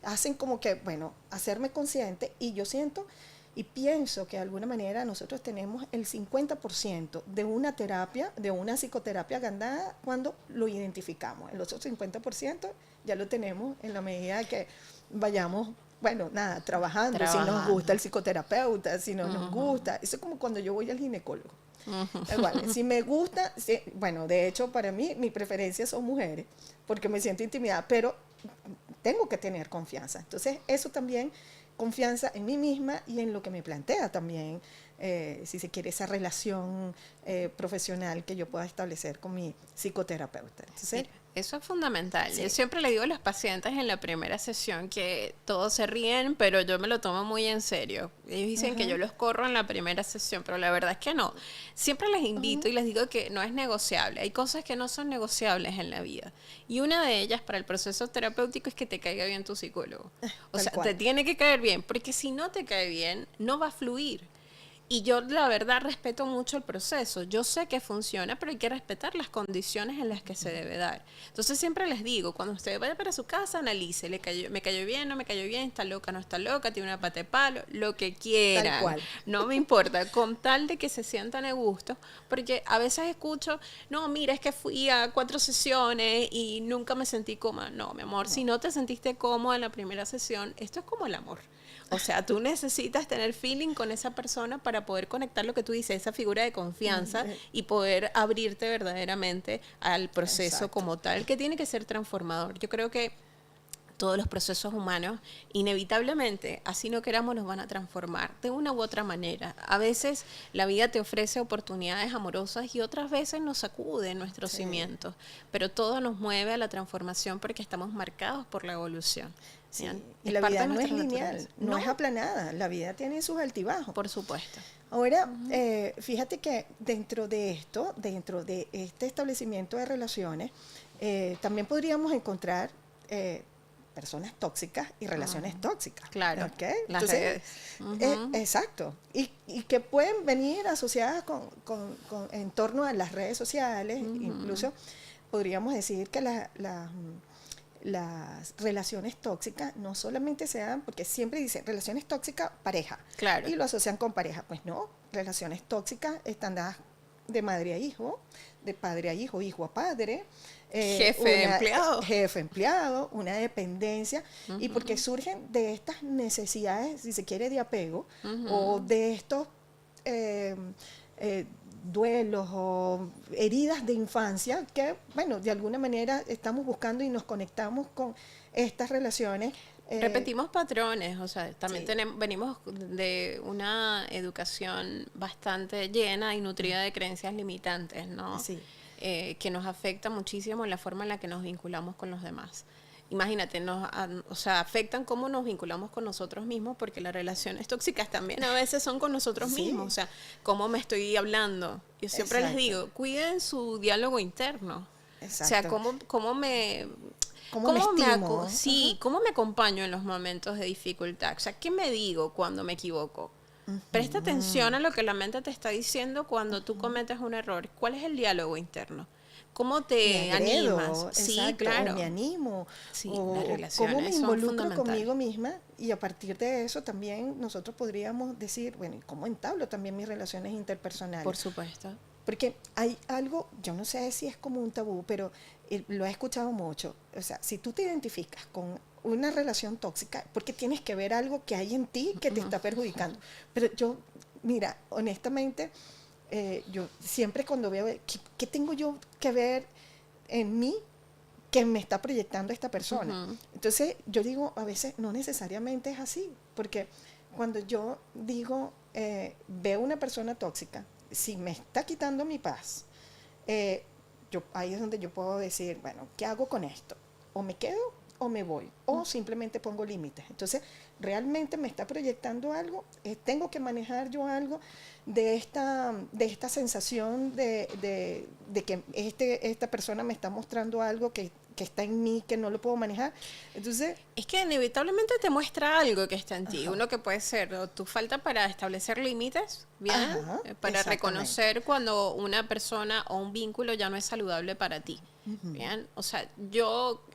A: hacen como que, bueno, hacerme consciente, y yo siento y pienso que de alguna manera nosotros tenemos el 50% de una terapia, de una psicoterapia ganada cuando lo identificamos. El otro 50% ya lo tenemos en la medida que vayamos, bueno, nada, trabajando. Si nos gusta el psicoterapeuta, si no nos gusta. Eso es como cuando yo voy al ginecólogo. Igual, si me gusta, bueno, de hecho para mí mi preferencia son mujeres, porque me siento intimidada, pero tengo que tener confianza. Entonces eso también, confianza en mí misma y en lo que me plantea también, si se quiere, esa relación profesional que yo pueda establecer con mi psicoterapeuta. Entonces,
B: mira, eso es fundamental.
A: Sí.
B: Yo siempre le digo a los pacientes en la primera sesión que todos se ríen, pero yo me lo tomo muy en serio. Ellos dicen que yo los corro en la primera sesión, pero la verdad es que no. Siempre les invito y les digo que no es negociable. Hay cosas que no son negociables en la vida. Y una de ellas para el proceso terapéutico es que te caiga bien tu psicólogo. O sea, te tiene que caer bien, porque si no te cae bien, no va a fluir. Y yo, la verdad, respeto mucho el proceso. Yo sé que funciona, pero hay que respetar las condiciones en las que se debe dar. Entonces, siempre les digo, cuando usted vaya para su casa, analice. ¿Me cayó bien, no me cayó bien? ¿Está loca, no está loca? ¿Tiene una pata de palo? Lo que quieran.
A: Tal cual.
B: No me importa, con tal de que se sientan a gusto. Porque a veces escucho, no, mira, es que fui a 4 sesiones y nunca me sentí cómoda. No, mi amor, si no te sentiste cómoda en la primera sesión, esto es como el amor. O sea, tú necesitas tener feeling con esa persona para poder conectar lo que tú dices, esa figura de confianza, y poder abrirte verdaderamente al proceso como tal, que tiene que ser transformador. Yo creo que todos los procesos humanos, inevitablemente, así no queramos, nos van a transformar de una u otra manera. A veces la vida te ofrece oportunidades amorosas y otras veces nos sacude nuestros cimientos, pero todo nos mueve a la transformación porque estamos marcados por la evolución.
A: Sí. Y la vida no es lineal, no es aplanada, la vida tiene sus altibajos.
B: Por supuesto.
A: Ahora, fíjate que dentro de este establecimiento de relaciones, también podríamos encontrar personas tóxicas y relaciones tóxicas.
B: Claro,
A: ¿okay?
B: Las
A: Entonces,
B: redes.
A: Exacto. Y que pueden venir asociadas en torno a las redes sociales. Incluso podríamos decir que las relaciones tóxicas no solamente se dan, porque siempre dicen relaciones tóxicas, pareja.
B: Claro.
A: Y lo asocian con pareja. Pues no, relaciones tóxicas están dadas de madre a hijo, de padre a hijo, hijo a padre, jefe empleado, una dependencia, y porque surgen de estas necesidades, si se quiere, de apego, o de estos duelos o heridas de infancia que, bueno, de alguna manera estamos buscando y nos conectamos con estas relaciones.
B: Repetimos patrones, o sea, también venimos de una educación bastante llena y nutrida de creencias limitantes, ¿no?
A: Sí.
B: Que nos afecta muchísimo en la forma en la que nos vinculamos con los demás. Imagínate, o sea, afectan cómo nos vinculamos con nosotros mismos, porque las relaciones tóxicas también a veces son con nosotros mismos, o sea, cómo me estoy hablando. Yo siempre les digo, cuiden su diálogo interno. Exacto. O sea, cómo me estimo? ¿Cómo me acompaño en los momentos de dificultad? O sea, ¿qué me digo cuando me equivoco? Presta atención a lo que la mente te está diciendo cuando tú cometes un error. ¿Cuál es el diálogo interno? ¿Cómo te animas?
A: Sí, claro. O me animo.
B: Sí,
A: o cómo me involucro conmigo misma, y a partir de eso también nosotros podríamos decir, bueno, ¿cómo entablo también mis relaciones interpersonales?
B: Por supuesto.
A: Porque hay algo, yo no sé si es como un tabú, pero lo he escuchado mucho. O sea, si tú te identificas con una relación tóxica, porque tienes que ver algo que hay en ti que te está perjudicando. Pero yo, mira, honestamente, yo siempre cuando veo, ¿qué tengo yo que ver en mí que me está proyectando esta persona? Entonces, yo digo, a veces no necesariamente es así, porque cuando yo digo, veo una persona tóxica, si me está quitando mi paz, ahí es donde yo puedo decir, bueno, ¿qué hago con esto? O me quedo o me voy, o simplemente pongo límites. Entonces, realmente me está proyectando algo, tengo que manejar yo algo de esta sensación de que esta persona me está mostrando algo que está en mí, que no lo puedo manejar. Entonces,
B: es que inevitablemente te muestra algo que está en ti. Uno que puede ser o tu falta para establecer límites, ¿bien? Para reconocer cuando una persona o un vínculo ya no es saludable para ti. Bien, o sea,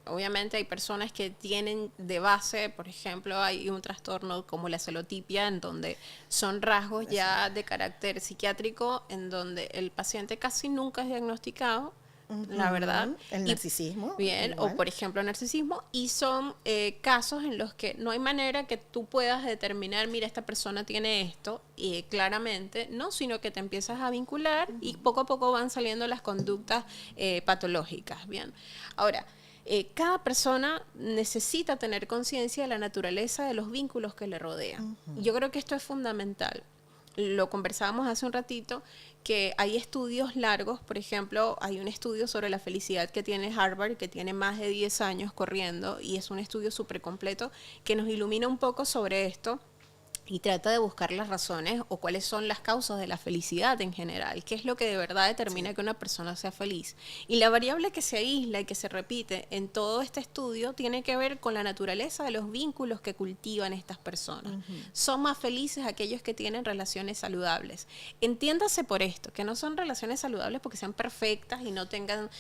B: obviamente hay personas que tienen de base, por ejemplo, hay un trastorno como la celotipia, en donde son rasgos ya de carácter psiquiátrico, en donde el paciente casi nunca es diagnosticado, la verdad.
A: El narcisismo.
B: Bien, igual. O por ejemplo narcisismo, y son casos en los que no hay manera que tú puedas determinar, mira, esta persona tiene esto, y claramente, no, sino que te empiezas a vincular y poco a poco van saliendo las conductas patológicas, bien. Ahora, cada persona necesita tener conciencia de la naturaleza de los vínculos que le rodean. Yo creo que esto es fundamental. Lo conversábamos hace un ratito, que hay estudios largos, por ejemplo, hay un estudio sobre la felicidad que tiene Harvard, que tiene más de 10 años corriendo, y es un estudio súper completo que nos ilumina un poco sobre esto y trata de buscar las razones o cuáles son las causas de la felicidad en general, qué es lo que de verdad determina que una persona sea feliz. Y la variable que se aísla y que se repite en todo este estudio tiene que ver con la naturaleza de los vínculos que cultivan estas personas. Son más felices aquellos que tienen relaciones saludables. Entiéndase por esto, que no son relaciones saludables porque sean perfectas y no tengan,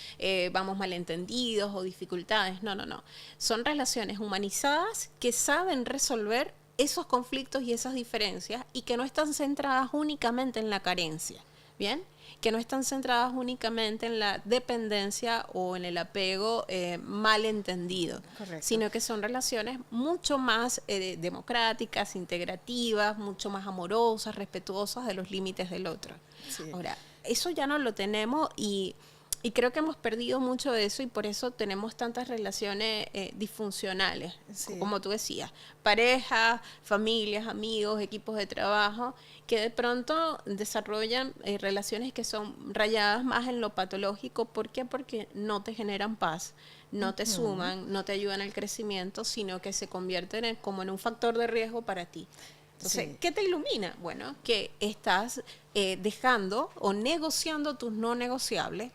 B: malentendidos o dificultades. No. Son relaciones humanizadas que saben resolver esos conflictos y esas diferencias, y que no están centradas únicamente en la carencia, ¿bien? Que no están centradas únicamente en la dependencia o en el apego malentendido. Correcto. Sino que son relaciones mucho más democráticas, integrativas, mucho más amorosas, respetuosas de los límites del otro. Sí. Ahora, eso ya no lo tenemos, y creo que hemos perdido mucho de eso, y por eso tenemos tantas relaciones disfuncionales, como tú decías, parejas, familias, amigos, equipos de trabajo, que de pronto desarrollan relaciones que son rayadas más en lo patológico. ¿Por qué? Porque no te generan paz, no te suman, no te ayudan al crecimiento, sino que se convierten como en un factor de riesgo para ti. Entonces, ¿qué te ilumina? Bueno, que estás dejando o negociando tus no negociables.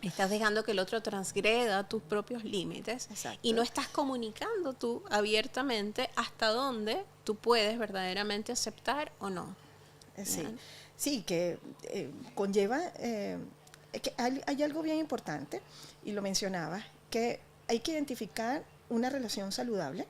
B: Estás dejando que el otro transgreda tus propios límites. Exacto. Y no estás comunicando tú abiertamente hasta dónde tú puedes verdaderamente aceptar o no.
A: Sí, que conlleva, que hay algo bien importante, y lo mencionabas, que hay que identificar una relación saludable,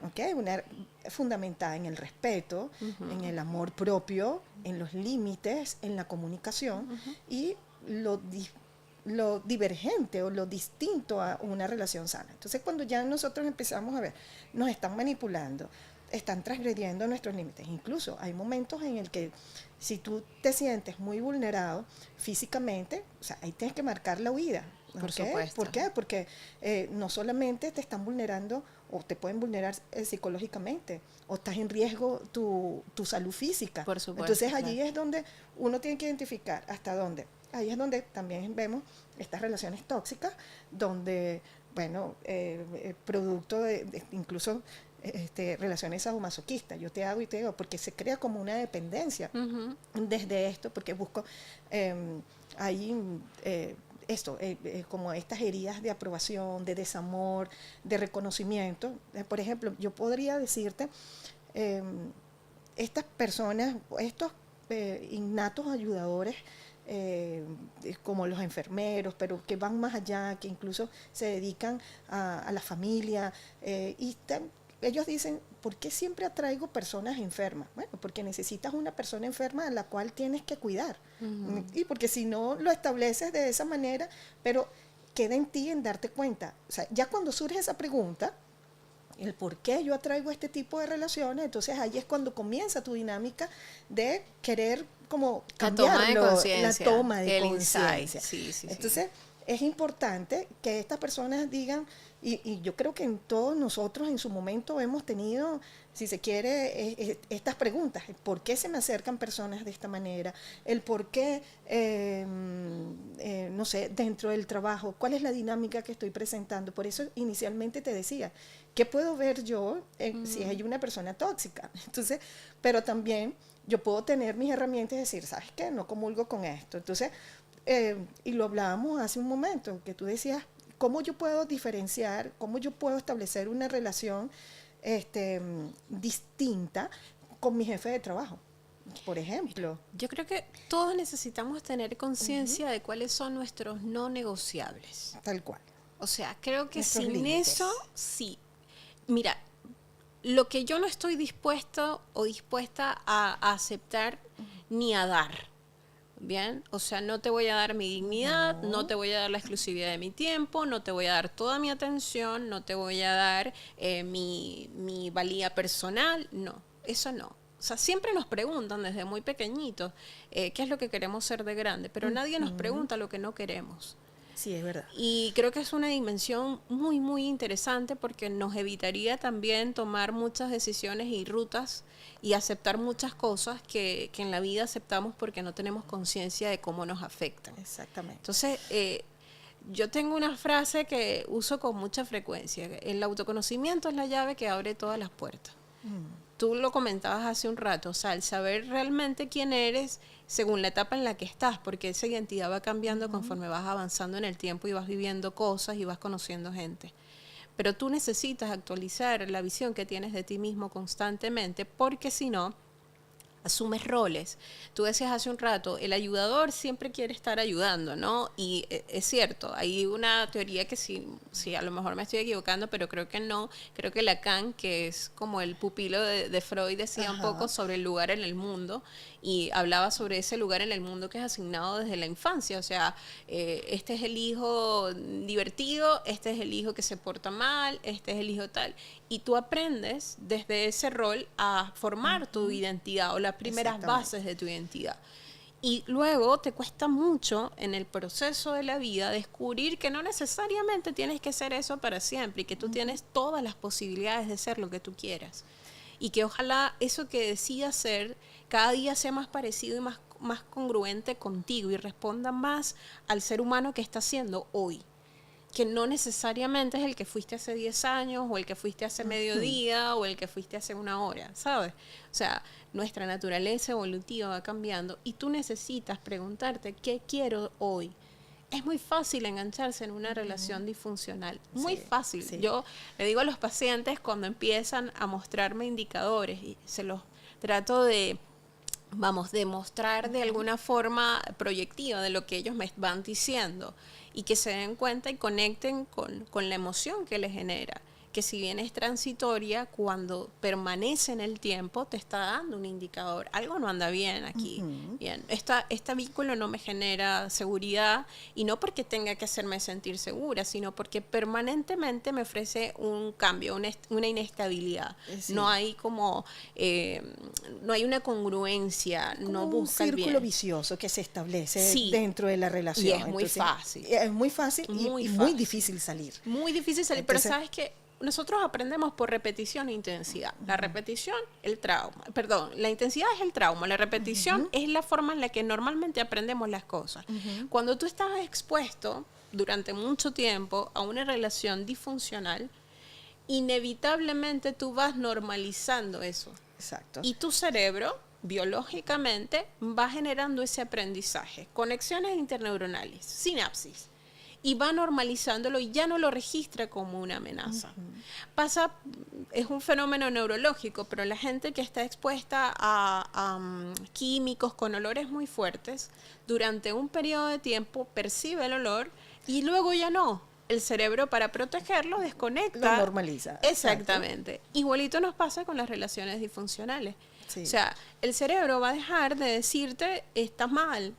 A: ¿okay? Una fundamentada en el respeto, en el amor propio, en los límites, en la comunicación y lo divergente o lo distinto a una relación sana. Entonces, cuando ya nosotros empezamos a ver, nos están manipulando, están transgrediendo nuestros límites. Incluso hay momentos en el que si tú te sientes muy vulnerado físicamente, o sea, ahí tienes que marcar la huida.
B: Por supuesto.
A: ¿Por qué? Porque no solamente te están vulnerando o te pueden vulnerar psicológicamente, o estás en riesgo tu salud física.
B: Por supuesto.
A: Entonces allí es donde uno tiene que identificar hasta dónde. Ahí es donde también vemos estas relaciones tóxicas, donde, bueno, producto de incluso relaciones sadomasoquistas, yo te hago y te hago, porque se crea como una dependencia desde esto, porque busco como estas heridas de aprobación, de desamor, de reconocimiento. Por ejemplo, yo podría decirte, estas personas, estos innatos ayudadores, como los enfermeros, pero que van más allá, que incluso se dedican a la familia, ellos dicen, ¿por qué siempre atraigo personas enfermas? Bueno, porque necesitas una persona enferma a la cual tienes que cuidar. Y porque si no lo estableces de esa manera, pero queda en ti en darte cuenta. O sea, ya cuando surge esa pregunta, el por qué yo atraigo este tipo de relaciones, entonces ahí es cuando comienza tu dinámica de querer como cambiarlo, la toma de conciencia.
B: Sí,
A: entonces, es importante que estas personas digan, y yo creo que en todos nosotros en su momento hemos tenido, si se quiere, estas preguntas. ¿Por qué se me acercan personas de esta manera? El por qué, no sé, dentro del trabajo, ¿cuál es la dinámica que estoy presentando? Por eso inicialmente te decía, ¿qué puedo ver yo si hay una persona tóxica? Entonces, pero también yo puedo tener mis herramientas y decir, ¿sabes qué? No comulgo con esto. Entonces, y lo hablábamos hace un momento, que tú decías, ¿cómo yo puedo diferenciar, cómo yo puedo establecer una relación distinta con mi jefe de trabajo, por ejemplo?
B: Yo creo que todos necesitamos tener conciencia de cuáles son nuestros no negociables.
A: Tal cual.
B: O sea, creo que
A: nuestros
B: sin
A: límites.
B: eso, sí. Mira, lo que yo no estoy dispuesto o dispuesta a aceptar ni a dar. Bien, o sea, no te voy a dar mi dignidad, no te voy a dar la exclusividad de mi tiempo, no te voy a dar toda mi atención, no te voy a dar mi valía personal, no, eso no. O sea, siempre nos preguntan desde muy pequeñitos qué es lo que queremos ser de grande, pero nadie nos pregunta lo que no queremos.
A: Sí, es verdad.
B: Y creo que es una dimensión muy, muy interesante porque nos evitaría también tomar muchas decisiones y rutas y aceptar muchas cosas que en la vida aceptamos porque no tenemos conciencia de cómo nos afectan.
A: Exactamente.
B: Entonces, yo tengo una frase que uso con mucha frecuencia. El autoconocimiento es la llave que abre todas las puertas. Tú lo comentabas hace un rato, o sea, el saber realmente quién eres según la etapa en la que estás, porque esa identidad va cambiando conforme vas avanzando en el tiempo y vas viviendo cosas y vas conociendo gente. Pero tú necesitas actualizar la visión que tienes de ti mismo constantemente, porque si no, asumes roles. Tú decías hace un rato, el ayudador siempre quiere estar ayudando, ¿no? Y es cierto, hay una teoría que sí, a lo mejor me estoy equivocando, pero creo que no. Creo que Lacan, que es como el pupilo de Freud, decía un poco sobre el lugar en el mundo y hablaba sobre ese lugar en el mundo que es asignado desde la infancia. O sea, este es el hijo divertido, este es el hijo que se porta mal, este es el hijo tal. Y tú aprendes desde ese rol a formar tu identidad o las primeras bases de tu identidad. Y luego te cuesta mucho en el proceso de la vida descubrir que no necesariamente tienes que ser eso para siempre y que tú tienes todas las posibilidades de ser lo que tú quieras. Y que ojalá eso que decidas ser cada día sea más parecido y más congruente contigo y responda más al ser humano que estás siendo hoy. Que no necesariamente es el que fuiste hace 10 años o el que fuiste hace mediodía o el que fuiste hace una hora, ¿sabes? O sea, nuestra naturaleza evolutiva va cambiando y tú necesitas preguntarte ¿qué quiero hoy? Es muy fácil engancharse en una relación disfuncional, muy fácil. Sí. Yo le digo a los pacientes cuando empiezan a mostrarme indicadores y se los trato de mostrar de alguna forma proyectiva de lo que ellos me van diciendo y que se den cuenta y conecten con la emoción que les genera, que si bien es transitoria, cuando permanece en el tiempo te está dando un indicador. Algo no anda bien aquí. Bien, este vínculo no me genera seguridad, y no porque tenga que hacerme sentir segura, sino porque permanentemente me ofrece un cambio, una inestabilidad. Sí. No hay como, no hay una congruencia, como no busca
A: un círculo vicioso que se establece dentro de la relación.
B: Y es muy fácil.
A: Es muy fácil y muy difícil salir.
B: Muy difícil salir, entonces, pero ¿sabes qué? Nosotros aprendemos por repetición e intensidad. La repetición, el trauma. Perdón, la intensidad es el trauma. La repetición es la forma en la que normalmente aprendemos las cosas. Cuando tú estás expuesto durante mucho tiempo a una relación disfuncional, inevitablemente tú vas normalizando eso.
A: Exacto.
B: Y tu cerebro, biológicamente, va generando ese aprendizaje. Conexiones interneuronales, sinapsis. Y va normalizándolo y ya no lo registra como una amenaza. Es un fenómeno neurológico, pero la gente que está expuesta a químicos con olores muy fuertes, durante un periodo de tiempo percibe el olor y luego ya no. El cerebro, para protegerlo, desconecta.
A: Lo normaliza.
B: Exactamente. Exacto. Igualito nos pasa con las relaciones disfuncionales. Sí. O sea, el cerebro va a dejar de decirte, estás mal.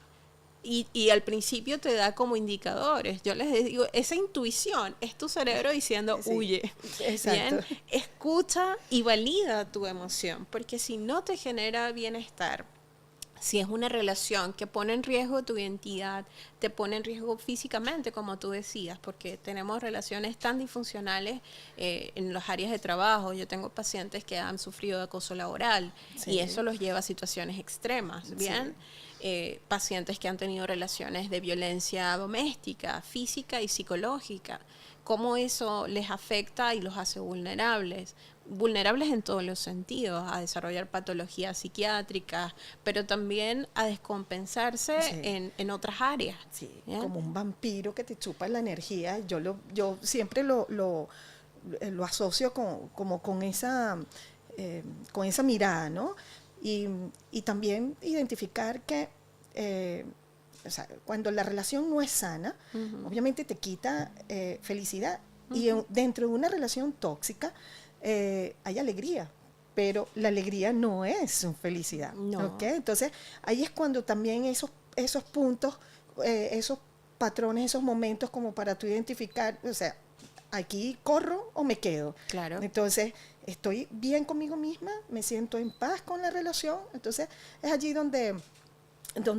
B: Y al principio te da como indicadores. Yo les digo, esa intuición es tu cerebro diciendo, huye.
A: Exacto.
B: Bien, escucha y valida tu emoción, porque si no te genera bienestar, si es una relación que pone en riesgo tu identidad, te pone en riesgo físicamente, como tú decías, porque tenemos relaciones tan disfuncionales en las áreas de trabajo. Yo tengo pacientes que han sufrido de acoso laboral y eso los lleva a situaciones extremas, ¿bien? Pacientes que han tenido relaciones de violencia doméstica, física y psicológica. Cómo eso les afecta y los hace vulnerables en todos los sentidos, a desarrollar patologías psiquiátricas, pero también a descompensarse en otras áreas.
A: Sí, como un vampiro que te chupa la energía. Yo siempre lo asocio con esa mirada, ¿no? Y también identificar que o sea, cuando la relación no es sana, obviamente te quita felicidad. Y dentro de una relación tóxica hay alegría, pero la alegría no es felicidad.
B: No.
A: ¿Okay? Entonces, ahí es cuando también esos puntos, esos patrones, esos momentos como para tú identificar, o sea, aquí corro o me quedo.
B: Claro.
A: Entonces, estoy bien conmigo misma, me siento en paz con la relación. Entonces, es allí donde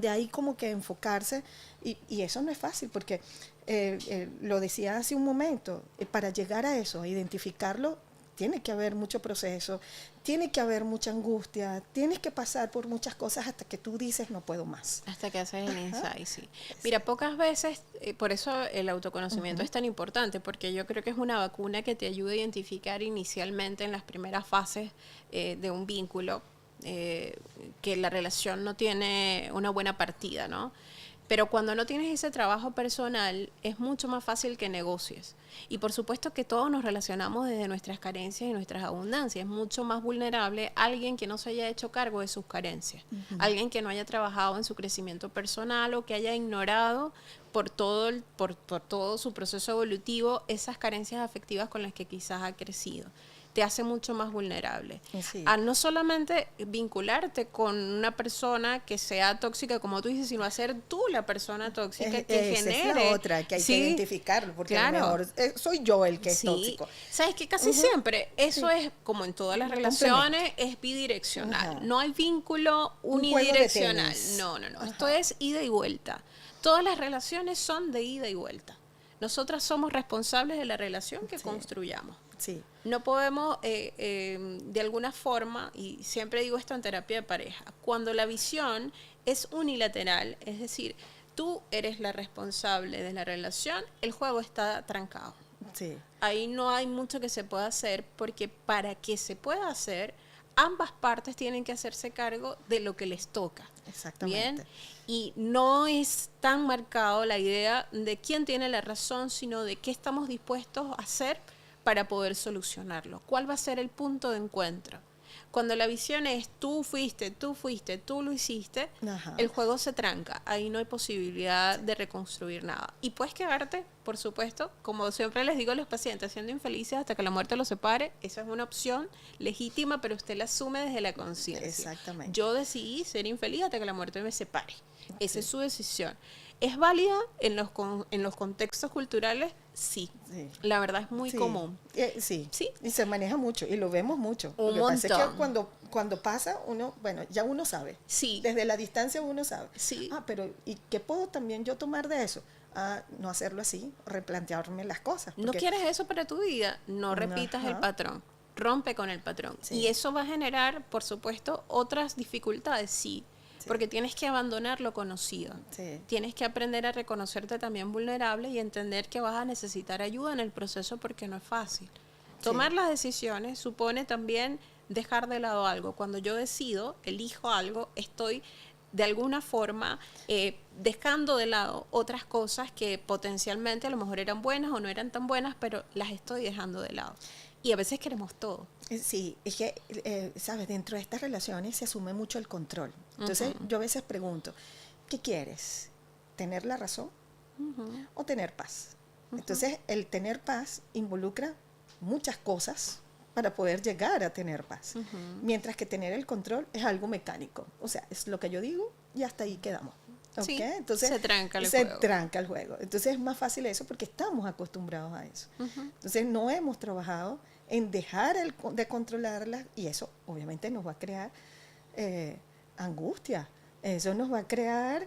A: hay como que enfocarse, y eso no es fácil, porque lo decía hace un momento, para llegar a eso, a identificarlo, tiene que haber mucho proceso, tiene que haber mucha angustia, tienes que pasar por muchas cosas hasta que tú dices no puedo más.
B: Hasta que haces el insight, sí. Mira, pocas veces, por eso el autoconocimiento es tan importante, porque yo creo que es una vacuna que te ayuda a identificar inicialmente en las primeras fases de un vínculo que la relación no tiene una buena partida, ¿no? Pero cuando no tienes ese trabajo personal, es mucho más fácil que negocies. Y por supuesto que todos nos relacionamos desde nuestras carencias y nuestras abundancias. Es mucho más vulnerable alguien que no se haya hecho cargo de sus carencias. Alguien que no haya trabajado en su crecimiento personal o que haya ignorado por todo su proceso evolutivo esas carencias afectivas con las que quizás ha crecido. Te hace mucho más vulnerable.
A: Sí.
B: A no solamente vincularte con una persona que sea tóxica, como tú dices, sino a ser tú la persona tóxica que genere.
A: Es la otra, que hay que identificarlo, porque a lo mejor soy yo el que es tóxico.
B: Sabes que casi siempre eso es, como en todas las relaciones, es bidireccional. No hay vínculo unidireccional. No. Esto es ida y vuelta. Todas las relaciones son de ida y vuelta. Nosotras somos responsables de la relación que construyamos.
A: Sí.
B: No podemos, de alguna forma, y siempre digo esto en terapia de pareja, cuando la visión es unilateral, es decir, tú eres la responsable de la relación, el juego está trancado.
A: Sí.
B: Ahí no hay mucho que se pueda hacer, porque para que se pueda hacer, ambas partes tienen que hacerse cargo de lo que les toca.
A: Exactamente.
B: ¿Bien? Y no es tan marcado la idea de quién tiene la razón, sino de qué estamos dispuestos a hacer para poder solucionarlo. ¿Cuál va a ser el punto de encuentro? Cuando la visión es tú fuiste, tú lo hiciste,
A: Ajá.
B: el juego se tranca. Ahí no hay posibilidad de reconstruir nada. Y puedes quedarte, por supuesto, como siempre les digo a los pacientes, siendo infelices hasta que la muerte los separe. Esa es una opción legítima, pero usted la asume desde la conciencia.
A: Exactamente.
B: Yo decidí ser infeliz hasta que la muerte me separe. Esa es su decisión. ¿Es válida en los contextos culturales? Sí. La verdad es muy común.
A: Sí. Y se maneja mucho y lo vemos mucho.
B: Un
A: lo que
B: montón.
A: pasa es que cuando pasa, ya uno sabe.
B: Sí.
A: Desde la distancia uno sabe.
B: Sí.
A: Pero ¿y qué puedo también yo tomar de eso? No hacerlo así, replantearme las cosas.
B: ¿No quieres eso para tu vida? No repitas el patrón. Rompe con el patrón. Sí. Y eso va a generar, por supuesto, otras dificultades, sí. Porque tienes que abandonar lo conocido. Sí. Tienes que aprender a reconocerte también vulnerable y entender que vas a necesitar ayuda en el proceso porque no es fácil. Tomar las decisiones supone también dejar de lado algo. Cuando yo elijo algo, estoy de alguna forma dejando de lado otras cosas que potencialmente a lo mejor eran buenas o no eran tan buenas, pero las estoy dejando de lado. Y a veces queremos todo.
A: Sí, es que, ¿sabes? Dentro de estas relaciones se asume mucho el control. Entonces, yo a veces pregunto, ¿qué quieres? ¿Tener la razón o tener paz? Entonces, el tener paz involucra muchas cosas para poder llegar a tener paz. Mientras que tener el control es algo mecánico. O sea, es lo que yo digo y hasta ahí quedamos. ¿Okay?
B: Sí,
A: entonces
B: se tranca el juego.
A: Entonces es más fácil eso porque estamos acostumbrados a eso. Entonces no hemos trabajado en dejar de controlarlas y eso obviamente nos va a crear angustia. Eso nos va a crear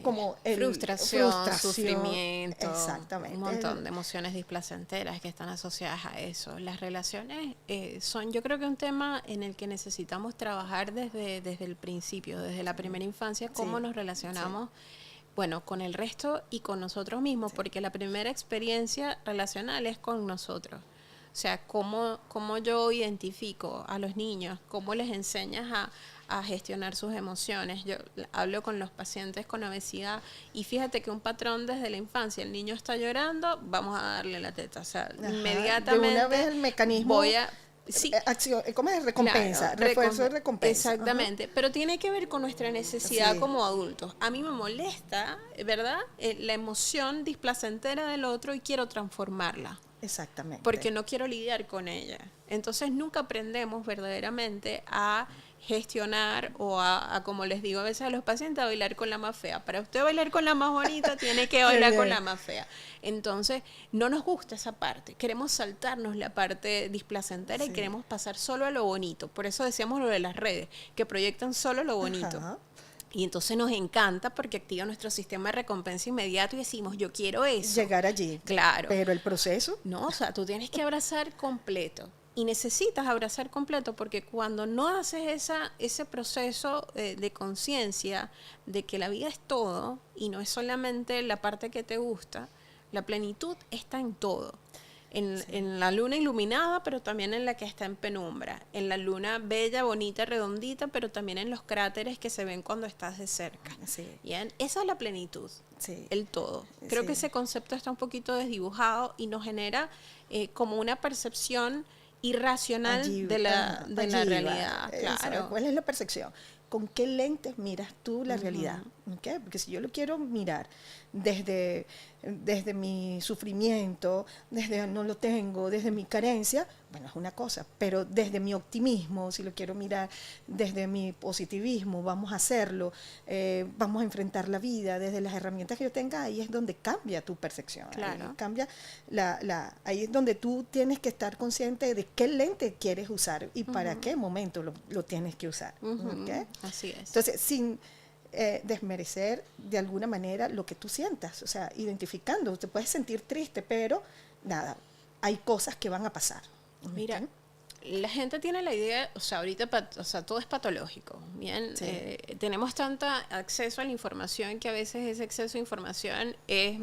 A: como
B: frustración, sufrimiento,
A: exactamente,
B: un montón de emociones displacenteras que están asociadas a eso. Las relaciones son, yo creo que un tema en el que necesitamos trabajar desde el principio, desde la primera infancia, cómo nos relacionamos, bueno, con el resto y con nosotros mismos, porque la primera experiencia relacional es con nosotros. O sea, cómo yo identifico a los niños, cómo les enseñas a gestionar sus emociones. Yo hablo con los pacientes con obesidad y fíjate que un patrón desde la infancia, el niño está llorando, vamos a darle la teta. O sea, inmediatamente
A: de una vez el mecanismo
B: voy a...
A: Sí. Acción, ¿cómo es? Recompensa, claro, refuerzo de recompensa.
B: Exactamente, pero tiene que ver con nuestra necesidad como adultos. A mí me molesta, ¿verdad? La emoción displacentera del otro y quiero transformarla.
A: Exactamente.
B: Porque no quiero lidiar con ella. Entonces nunca aprendemos verdaderamente a gestionar o a, como les digo a veces a los pacientes, a bailar con la más fea. Para usted bailar con la más bonita, tiene que bailar con la más fea. Entonces, no nos gusta esa parte. Queremos saltarnos la parte displacentera y queremos pasar solo a lo bonito. Por eso decíamos lo de las redes, que proyectan solo lo bonito. Ajá. Y entonces nos encanta porque activa nuestro sistema de recompensa inmediato y decimos, yo quiero eso.
A: Llegar allí.
B: Claro.
A: Pero el proceso.
B: No, o sea, tú tienes que abrazar completo. Y necesitas abrazar completo porque cuando no haces ese proceso de conciencia de que la vida es todo y no es solamente la parte que te gusta, la plenitud está en todo. En la luna iluminada, pero también en la que está en penumbra. En la luna bella, bonita, redondita, pero también en los cráteres que se ven cuando estás de cerca. Sí. ¿Bien? Esa es la plenitud, el todo. Creo que ese concepto está un poquito desdibujado y nos genera como una percepción irracional de la realidad. Claro.
A: ¿Cuál es la percepción? ¿Con qué lentes miras tú la realidad? ¿Okay? Porque si yo lo quiero mirar desde mi sufrimiento, desde no lo tengo, desde mi carencia, bueno, es una cosa, pero desde mi optimismo, si lo quiero mirar desde mi positivismo, vamos a hacerlo, vamos a enfrentar la vida desde las herramientas que yo tenga, ahí es donde cambia tu percepción.
B: Claro.
A: Ahí cambia ahí es donde tú tienes que estar consciente de qué lente quieres usar y para qué momento lo tienes que usar. ¿Okay?
B: Así es.
A: Entonces, sin desmerecer de alguna manera lo que tú sientas, o sea, identificando, te puedes sentir triste, pero nada, hay cosas que van a pasar.
B: Mira, la gente tiene la idea, o sea, ahorita todo es patológico, ¿bien? Tenemos tanto acceso a la información que a veces ese acceso a información es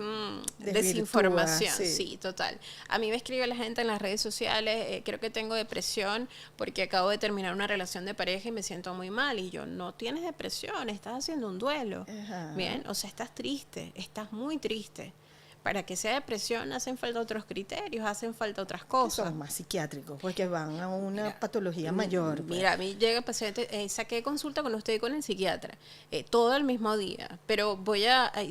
B: desinformación. Sí, total. A mí me escribe la gente en las redes sociales, creo que tengo depresión porque acabo de terminar una relación de pareja y me siento muy mal. Y yo, no tienes depresión, estás haciendo un duelo. Ajá. Bien, o sea, estás triste, estás muy triste. Para que sea depresión hacen falta otros criterios, hacen falta otras cosas.
A: Son más psiquiátricos, porque van a una patología mayor. Pues.
B: Mira, a mí llega el paciente, saqué consulta con usted y con el psiquiatra, todo el mismo día, pero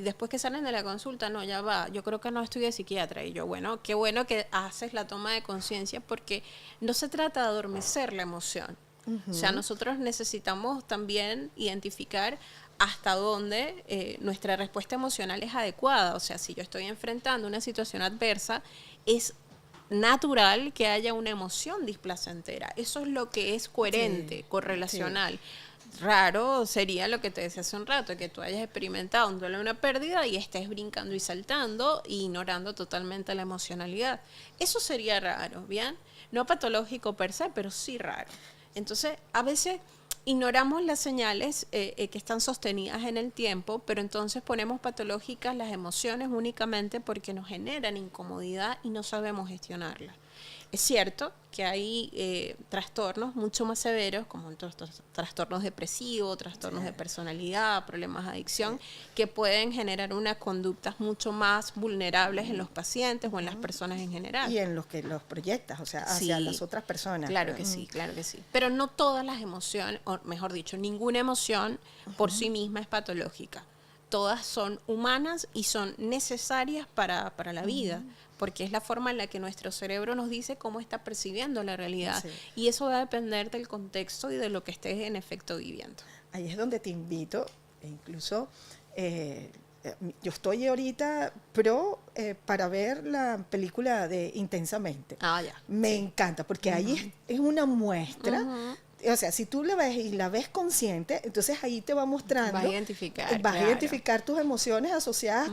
B: después que salen de la consulta, no, ya va, yo creo que no estoy de psiquiatra. Y yo, bueno, qué bueno que haces la toma de conciencia, porque no se trata de adormecer la emoción. O sea, nosotros necesitamos también identificar hasta dónde nuestra respuesta emocional es adecuada. O sea, si yo estoy enfrentando una situación adversa, es natural que haya una emoción displacentera. Eso es lo que es coherente, correlacional. Raro sería lo que te decía hace un rato, que tú hayas experimentado un duelo de una pérdida y estés brincando y saltando e ignorando totalmente la emocionalidad. Eso sería raro, ¿bien? No patológico per se, pero sí raro. Entonces, a veces ignoramos las señales que están sostenidas en el tiempo, pero entonces ponemos patológicas las emociones únicamente porque nos generan incomodidad y no sabemos gestionarlas. Es cierto que hay trastornos mucho más severos, como trastornos depresivos, trastornos de personalidad, problemas de adicción, que pueden generar unas conductas mucho más vulnerables en los pacientes o en las personas en general.
A: Y en los que los proyectas, o sea, hacia las otras personas.
B: Claro que sí, claro que sí. Pero no todas las emociones, o mejor dicho, ninguna emoción por sí misma es patológica. Todas son humanas y son necesarias para la vida, porque es la forma en la que nuestro cerebro nos dice cómo está percibiendo la realidad. Sí. Y eso va a depender del contexto y de lo que estés en efecto viviendo.
A: Ahí es donde te invito, e incluso yo estoy ahorita para ver la película de Intensamente.
B: Ya.
A: Me encanta, porque ahí es una muestra. O sea, si tú la ves y la ves consciente, entonces ahí te va mostrando.
B: Vas a identificar.
A: Vas a identificar tus emociones asociadas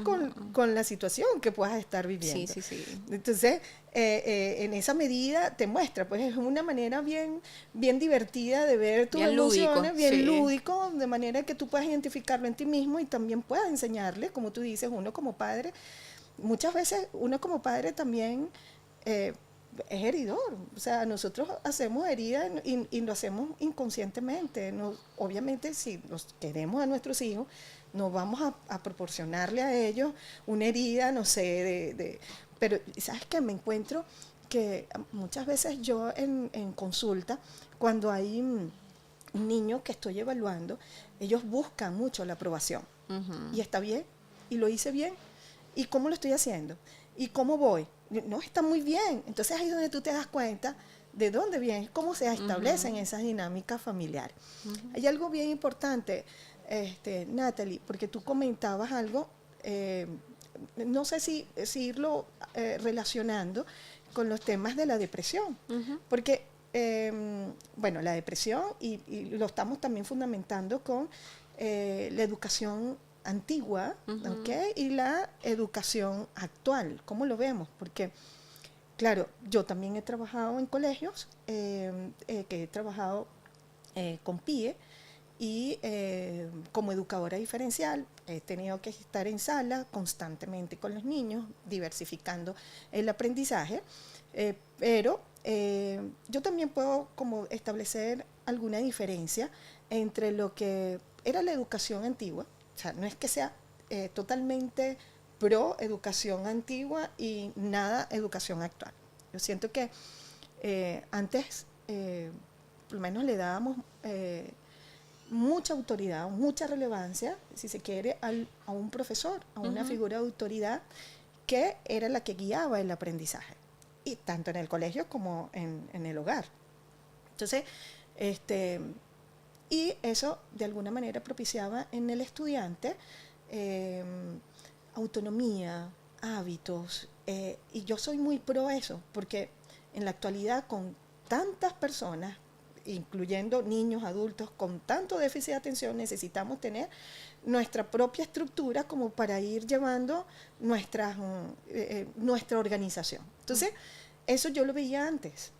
A: con la situación que puedas estar viviendo.
B: Sí.
A: Entonces, en esa medida te muestra, pues es una manera bien divertida de ver tus emociones, bien lúdico, de manera que tú puedas identificarlo en ti mismo y también puedas enseñarle, como tú dices, uno como padre. Muchas veces uno como padre también es heridor, o sea, nosotros hacemos heridas y lo hacemos inconscientemente. Obviamente, si los queremos a nuestros hijos, no vamos a proporcionarle a ellos una herida, no sé, pero ¿sabes qué? Me encuentro que muchas veces yo en consulta, cuando hay un niño que estoy evaluando, ellos buscan mucho la aprobación. Y está bien, y lo hice bien, y cómo lo estoy haciendo, y cómo voy. No, está muy bien. Entonces ahí es donde tú te das cuenta de dónde viene, cómo se establecen esas dinámicas familiares. Hay algo bien importante, Natalie, porque tú comentabas algo, no sé si irlo relacionando con los temas de la depresión, porque, bueno, la depresión, y lo estamos también fundamentando con la educación antigua, ¿okay? Y la educación actual, ¿cómo lo vemos? Porque, claro, yo también he trabajado en colegios, que he trabajado con PIE y como educadora diferencial he tenido que estar en sala constantemente con los niños, diversificando el aprendizaje, pero yo también puedo como establecer alguna diferencia entre lo que era la educación antigua. O sea, no es que sea totalmente pro educación antigua y nada educación actual. Yo siento que antes, por lo menos le dábamos mucha autoridad, mucha relevancia, si se quiere, a un profesor, a una figura de autoridad que era la que guiaba el aprendizaje, y tanto en el colegio como en el hogar. Entonces, y eso de alguna manera propiciaba en el estudiante autonomía, hábitos, y yo soy muy pro eso, porque en la actualidad con tantas personas, incluyendo niños, adultos, con tanto déficit de atención, necesitamos tener nuestra propia estructura como para ir llevando nuestra organización. Entonces, eso yo lo veía antes.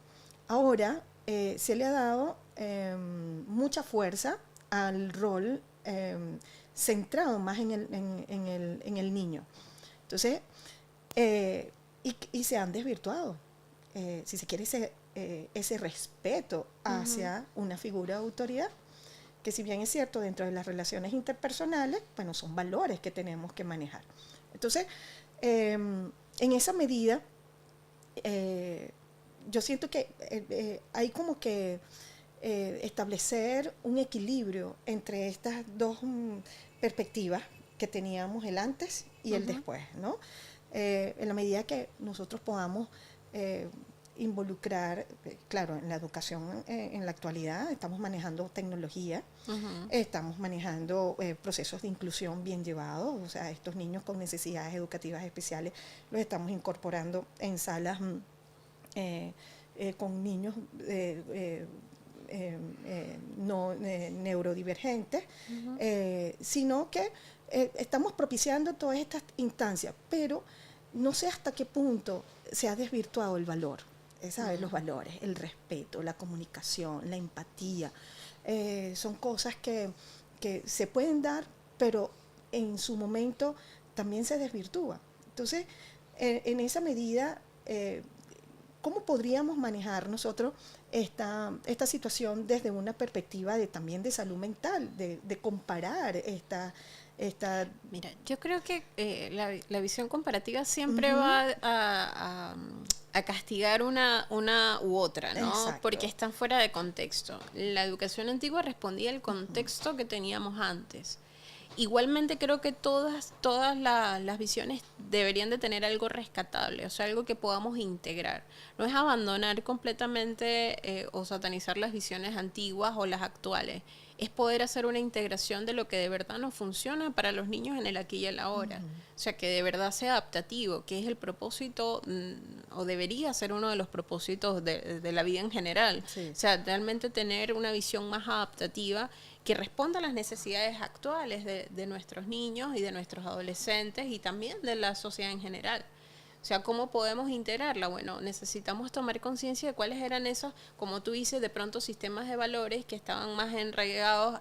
A: Ahora se le ha dado mucha fuerza al rol centrado más en el niño. Entonces, y se han desvirtuado, si se quiere, ese respeto hacia una figura de autoridad, que si bien es cierto, dentro de las relaciones interpersonales, bueno, son valores que tenemos que manejar. Entonces, En esa medida, yo siento que hay como que establecer un equilibrio entre estas dos perspectivas que teníamos, el antes y el después, ¿no? En la medida que nosotros podamos involucrar, claro, en la educación en la actualidad estamos manejando tecnología, estamos manejando procesos de inclusión bien llevados, o sea, estos niños con necesidades educativas especiales los estamos incorporando en salas con niños no neurodivergentes, sino que estamos propiciando todas estas instancias, pero no sé hasta qué punto se ha desvirtuado el valor, ¿sabes? Los valores, el respeto, la comunicación, la empatía, son cosas que se pueden dar, pero en su momento también se desvirtúa. Entonces, en esa medida, ¿cómo podríamos manejar nosotros esta situación desde una perspectiva también de salud mental, de comparar esta...
B: Mira, yo creo que la visión comparativa siempre va a castigar una u otra, ¿no?
A: Exacto.
B: Porque están fuera de contexto. La educación antigua respondía al contexto que teníamos antes. Igualmente creo que todas las visiones deberían de tener algo rescatable, o sea, algo que podamos integrar. No es abandonar completamente o satanizar las visiones antiguas o las actuales. Es poder hacer una integración de lo que de verdad nos funciona para los niños en el aquí y el ahora. O sea, que de verdad sea adaptativo, que es el propósito, o debería ser uno de los propósitos de la vida en general. Sí. O sea, realmente tener una visión más adaptativa que responda a las necesidades actuales de nuestros niños y de nuestros adolescentes y también de la sociedad en general. O sea, ¿cómo podemos integrarla? Bueno, necesitamos tomar conciencia de cuáles eran esos, como tú dices, de pronto sistemas de valores que estaban más enraigados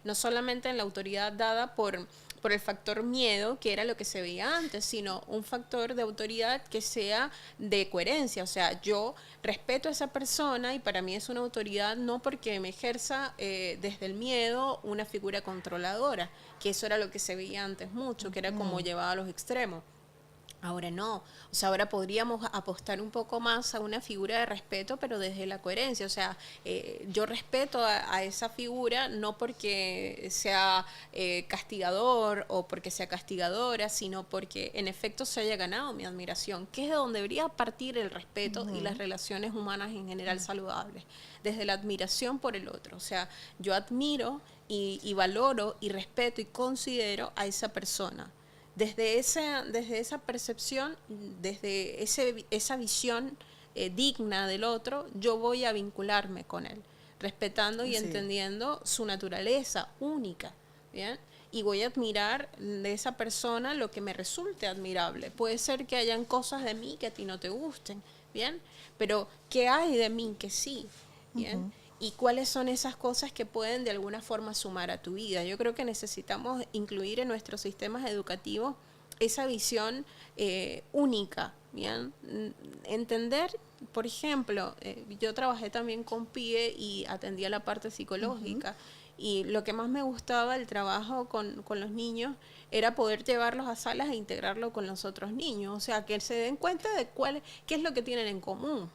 B: no solamente en la autoridad dada por el factor miedo, que era lo que se veía antes, sino un factor de autoridad que sea de coherencia. O sea, yo respeto a esa persona y para mí es una autoridad no porque me ejerza desde el miedo una figura controladora, que eso era lo que se veía antes mucho, que era como llevado a los extremos. Ahora no, o sea, ahora podríamos apostar un poco más a una figura de respeto, pero desde la coherencia. O sea, yo respeto a esa figura no porque sea castigador o porque sea castigadora, sino porque en efecto se haya ganado mi admiración, que es de donde debería partir el respeto y las relaciones humanas en general saludables, desde la admiración por el otro. O sea, yo admiro y valoro y respeto y considero a esa persona. Desde esa percepción, desde esa visión digna del otro, yo voy a vincularme con él, respetando y entendiendo su naturaleza única, ¿bien? Y voy a admirar de esa persona lo que me resulte admirable. Puede ser que hayan cosas de mí que a ti no te gusten, ¿bien? Pero ¿qué hay de mí que sí? ¿Bien? ¿Y cuáles son esas cosas que pueden de alguna forma sumar a tu vida? Yo creo que necesitamos incluir en nuestros sistemas educativos esa visión única, ¿bien? Entender, por ejemplo, yo trabajé también con PIE y atendía la parte psicológica, y lo que más me gustaba del trabajo con los niños era poder llevarlos a salas e integrarlo con los otros niños, o sea, que se den cuenta de qué es lo que tienen en común.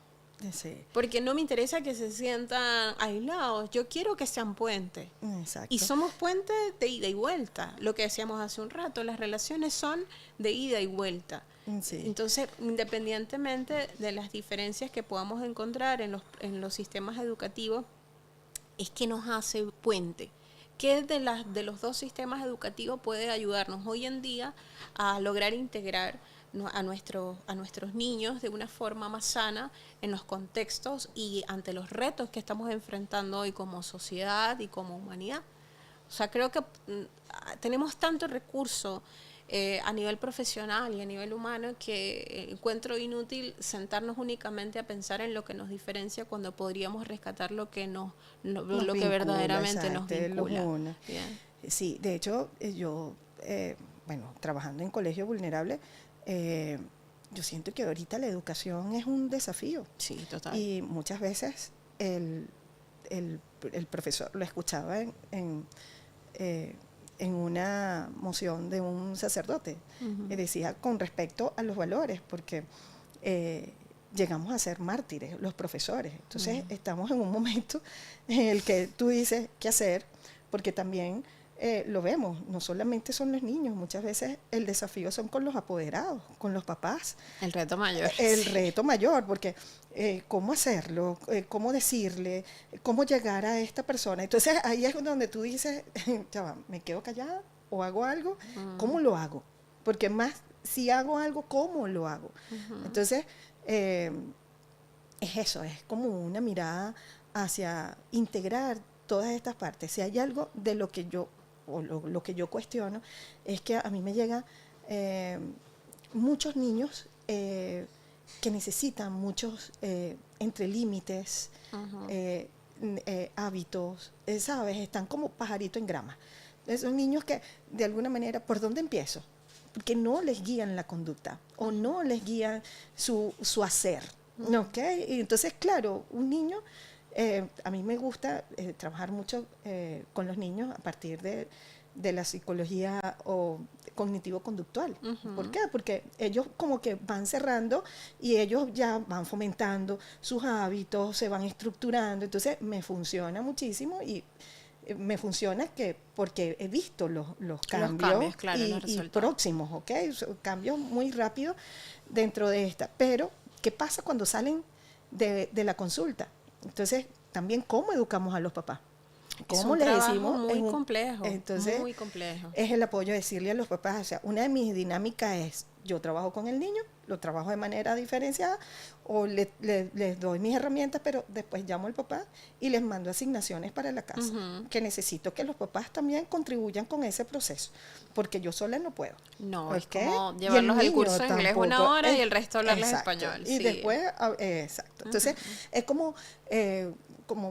B: Sí. Porque no me interesa que se sientan aislados, yo quiero que sean puentes. Exacto. Y somos puentes de ida y vuelta. Lo que decíamos hace un rato, las relaciones son de ida y vuelta. Sí. Entonces, independientemente de las diferencias que podamos encontrar en los sistemas educativos, es que nos hace puente. ¿Qué de los dos sistemas educativos puede ayudarnos hoy en día a lograr integrar a nuestros niños de una forma más sana en los contextos y ante los retos que estamos enfrentando hoy como sociedad y como humanidad? O sea, creo que tenemos tanto recurso a nivel profesional y a nivel humano que encuentro inútil sentarnos únicamente a pensar en lo que nos diferencia cuando podríamos rescatar lo que lo vincula, que verdaderamente nos vincula.
A: Sí, de hecho, yo, trabajando en colegio vulnerable, yo siento que ahorita la educación es un desafío.
B: Sí, total.
A: Y muchas veces el profesor, lo escuchaba en una moción de un sacerdote, que decía con respecto a los valores, porque llegamos a ser mártires, los profesores. Entonces estamos en un momento en el que tú dices qué hacer, porque también lo vemos, no solamente son los niños, muchas veces el desafío son con los apoderados, con los papás.
B: El reto mayor.
A: El reto mayor, porque cómo hacerlo, cómo decirle, cómo llegar a esta persona. Entonces ahí es donde tú dices, ya va, ¿me quedo callada o hago algo? ¿Cómo lo hago? Porque más, si hago algo, ¿cómo lo hago? Entonces, es eso, es como una mirada hacia integrar todas estas partes. Si hay algo de lo que yo, o lo que yo cuestiono, es que a mí me llegan muchos niños que necesitan muchos entre límites, hábitos, ¿sabes? Están como pajarito en grama. Son niños que, de alguna manera, ¿por dónde empiezo? Porque no les guían la conducta o no les guían su hacer. ¿Okay? Y entonces, claro, un niño, a mí me gusta trabajar mucho con los niños a partir de la psicología o cognitivo-conductual. ¿Por qué? Porque ellos como que van cerrando y ellos ya van fomentando sus hábitos, se van estructurando. Entonces, me funciona muchísimo y me funciona porque he visto los cambios, claro, y próximos, ¿ok? Cambios muy rápidos dentro de esta. Pero, ¿qué pasa cuando salen de la consulta? Entonces, también, ¿cómo educamos a los papás? ¿Cómo les decimos?
B: Muy complejo.
A: Entonces,
B: muy complejo.
A: Es el apoyo de decirle a los papás, o sea, una de mis dinámicas es, yo trabajo con el niño, lo trabajo de manera diferenciada, o les doy mis herramientas, pero después llamo al papá y les mando asignaciones para la casa, que necesito que los papás también contribuyan con ese proceso, porque yo sola no puedo.
B: No, es como llevarlos al curso de inglés una hora y el resto hablarles
A: exacto,
B: español.
A: Y después, exacto. Entonces, es como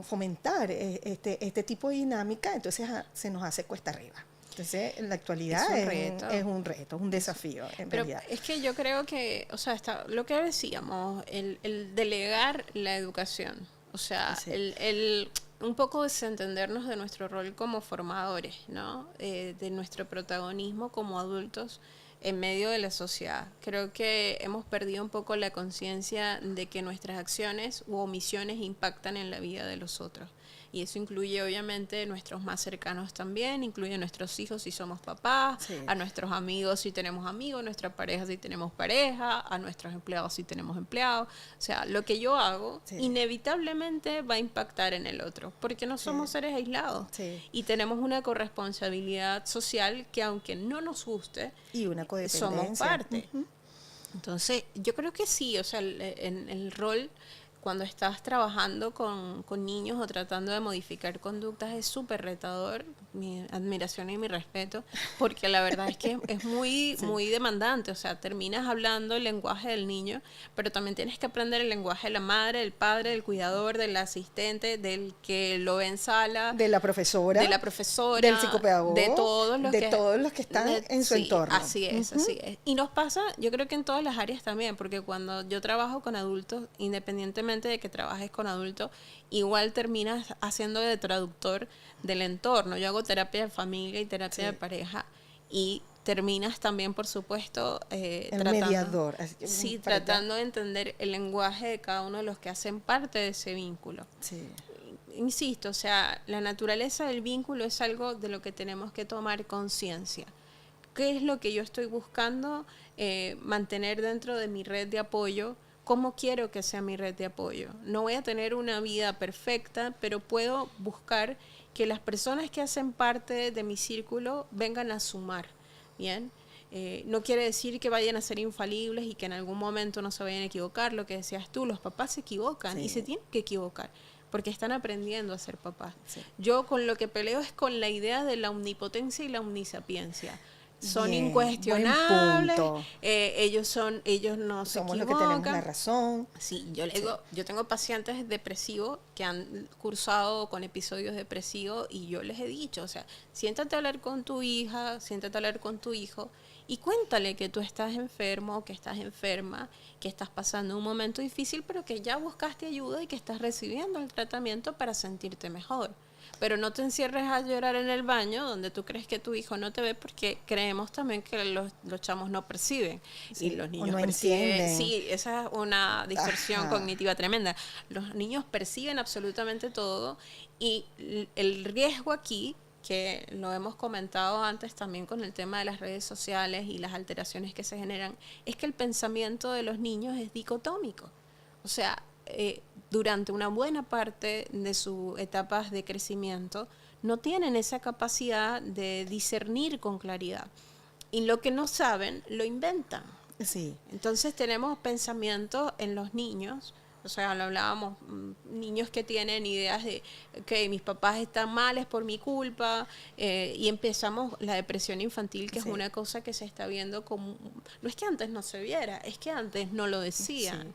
A: fomentar este tipo de dinámica, entonces se nos hace cuesta arriba. Entonces, en la actualidad es un reto, un desafío, en realidad.
B: Es que yo creo que, o sea, está lo que decíamos, el delegar la educación, o sea, sí. Un poco desentendernos de nuestro rol como formadores, ¿no? De nuestro protagonismo como adultos en medio de la sociedad. Creo que hemos perdido un poco la conciencia de que nuestras acciones u omisiones impactan en la vida de los otros. Y eso incluye obviamente nuestros más cercanos también, incluye a nuestros hijos si somos papás, sí. A nuestros amigos si tenemos amigos, nuestra pareja si tenemos pareja, a nuestros empleados si tenemos empleados. O sea, lo que yo hago inevitablemente va a impactar en el otro, porque no somos seres aislados y tenemos una corresponsabilidad social que aunque no nos guste,
A: y una codependencia,
B: somos parte. Entonces, yo creo que sí, o sea, en el rol cuando estás trabajando con niños o tratando de modificar conductas es súper retador, mi admiración y mi respeto, porque la verdad es que es muy, muy demandante, o sea, terminas hablando el lenguaje del niño, pero también tienes que aprender el lenguaje de la madre, del padre, del cuidador, del asistente, del que lo ve en sala,
A: de la profesora, del psicopedagogo,
B: de todos
A: los que están en su entorno.
B: Así es, así es. Y nos pasa, yo creo que en todas las áreas también, porque cuando yo trabajo con adultos, independientemente de que trabajes con adultos, igual terminas haciendo de traductor del entorno. Yo hago terapia de familia y terapia de pareja y terminas también, por supuesto,
A: mediador.
B: Tratando de entender el lenguaje de cada uno de los que hacen parte de ese vínculo.
A: Sí.
B: Insisto, o sea, la naturaleza del vínculo es algo de lo que tenemos que tomar conciencia. ¿Qué es lo que yo estoy buscando mantener dentro de mi red de apoyo? ¿Cómo quiero que sea mi red de apoyo? No voy a tener una vida perfecta, pero puedo buscar que las personas que hacen parte de mi círculo vengan a sumar, ¿bien? No quiere decir que vayan a ser infalibles y que en algún momento no se vayan a equivocar. Lo que decías tú, los papás se equivocan y se tienen que equivocar porque están aprendiendo a ser papás. Sí. Yo con lo que peleo es con la idea de la omnipotencia y la omnisapiencia. Son incuestionables, ellos no se equivocan.
A: Somos los que tenemos la razón.
B: Sí, yo le digo, yo tengo pacientes depresivos que han cursado con episodios depresivos y yo les he dicho, o sea, siéntate a hablar con tu hija, siéntate a hablar con tu hijo y cuéntale que tú estás enfermo, que estás enferma, que estás pasando un momento difícil, pero que ya buscaste ayuda y que estás recibiendo el tratamiento para sentirte mejor. pero no te encierres a llorar en el baño donde tú crees que tu hijo no te ve, porque creemos también que los chamos no perciben, sí, y los niños
A: no
B: perciben.
A: Entienden.
B: Sí, esa es una distorsión cognitiva tremenda. Los niños perciben absolutamente todo, y el riesgo aquí, que lo hemos comentado antes también con el tema de las redes sociales y las alteraciones que se generan, es que el pensamiento de los niños es dicotómico. O sea, durante una buena parte de sus etapas de crecimiento no tienen esa capacidad de discernir con claridad. Y lo que no saben, lo inventan.
A: Sí.
B: Entonces tenemos pensamientos en los niños. O sea, lo hablábamos, niños que tienen ideas de que mis papás están mal, es por mi culpa, y empezamos la depresión infantil, que sí, es una cosa que se está viendo como... No es que antes no se viera, es que antes no lo decían.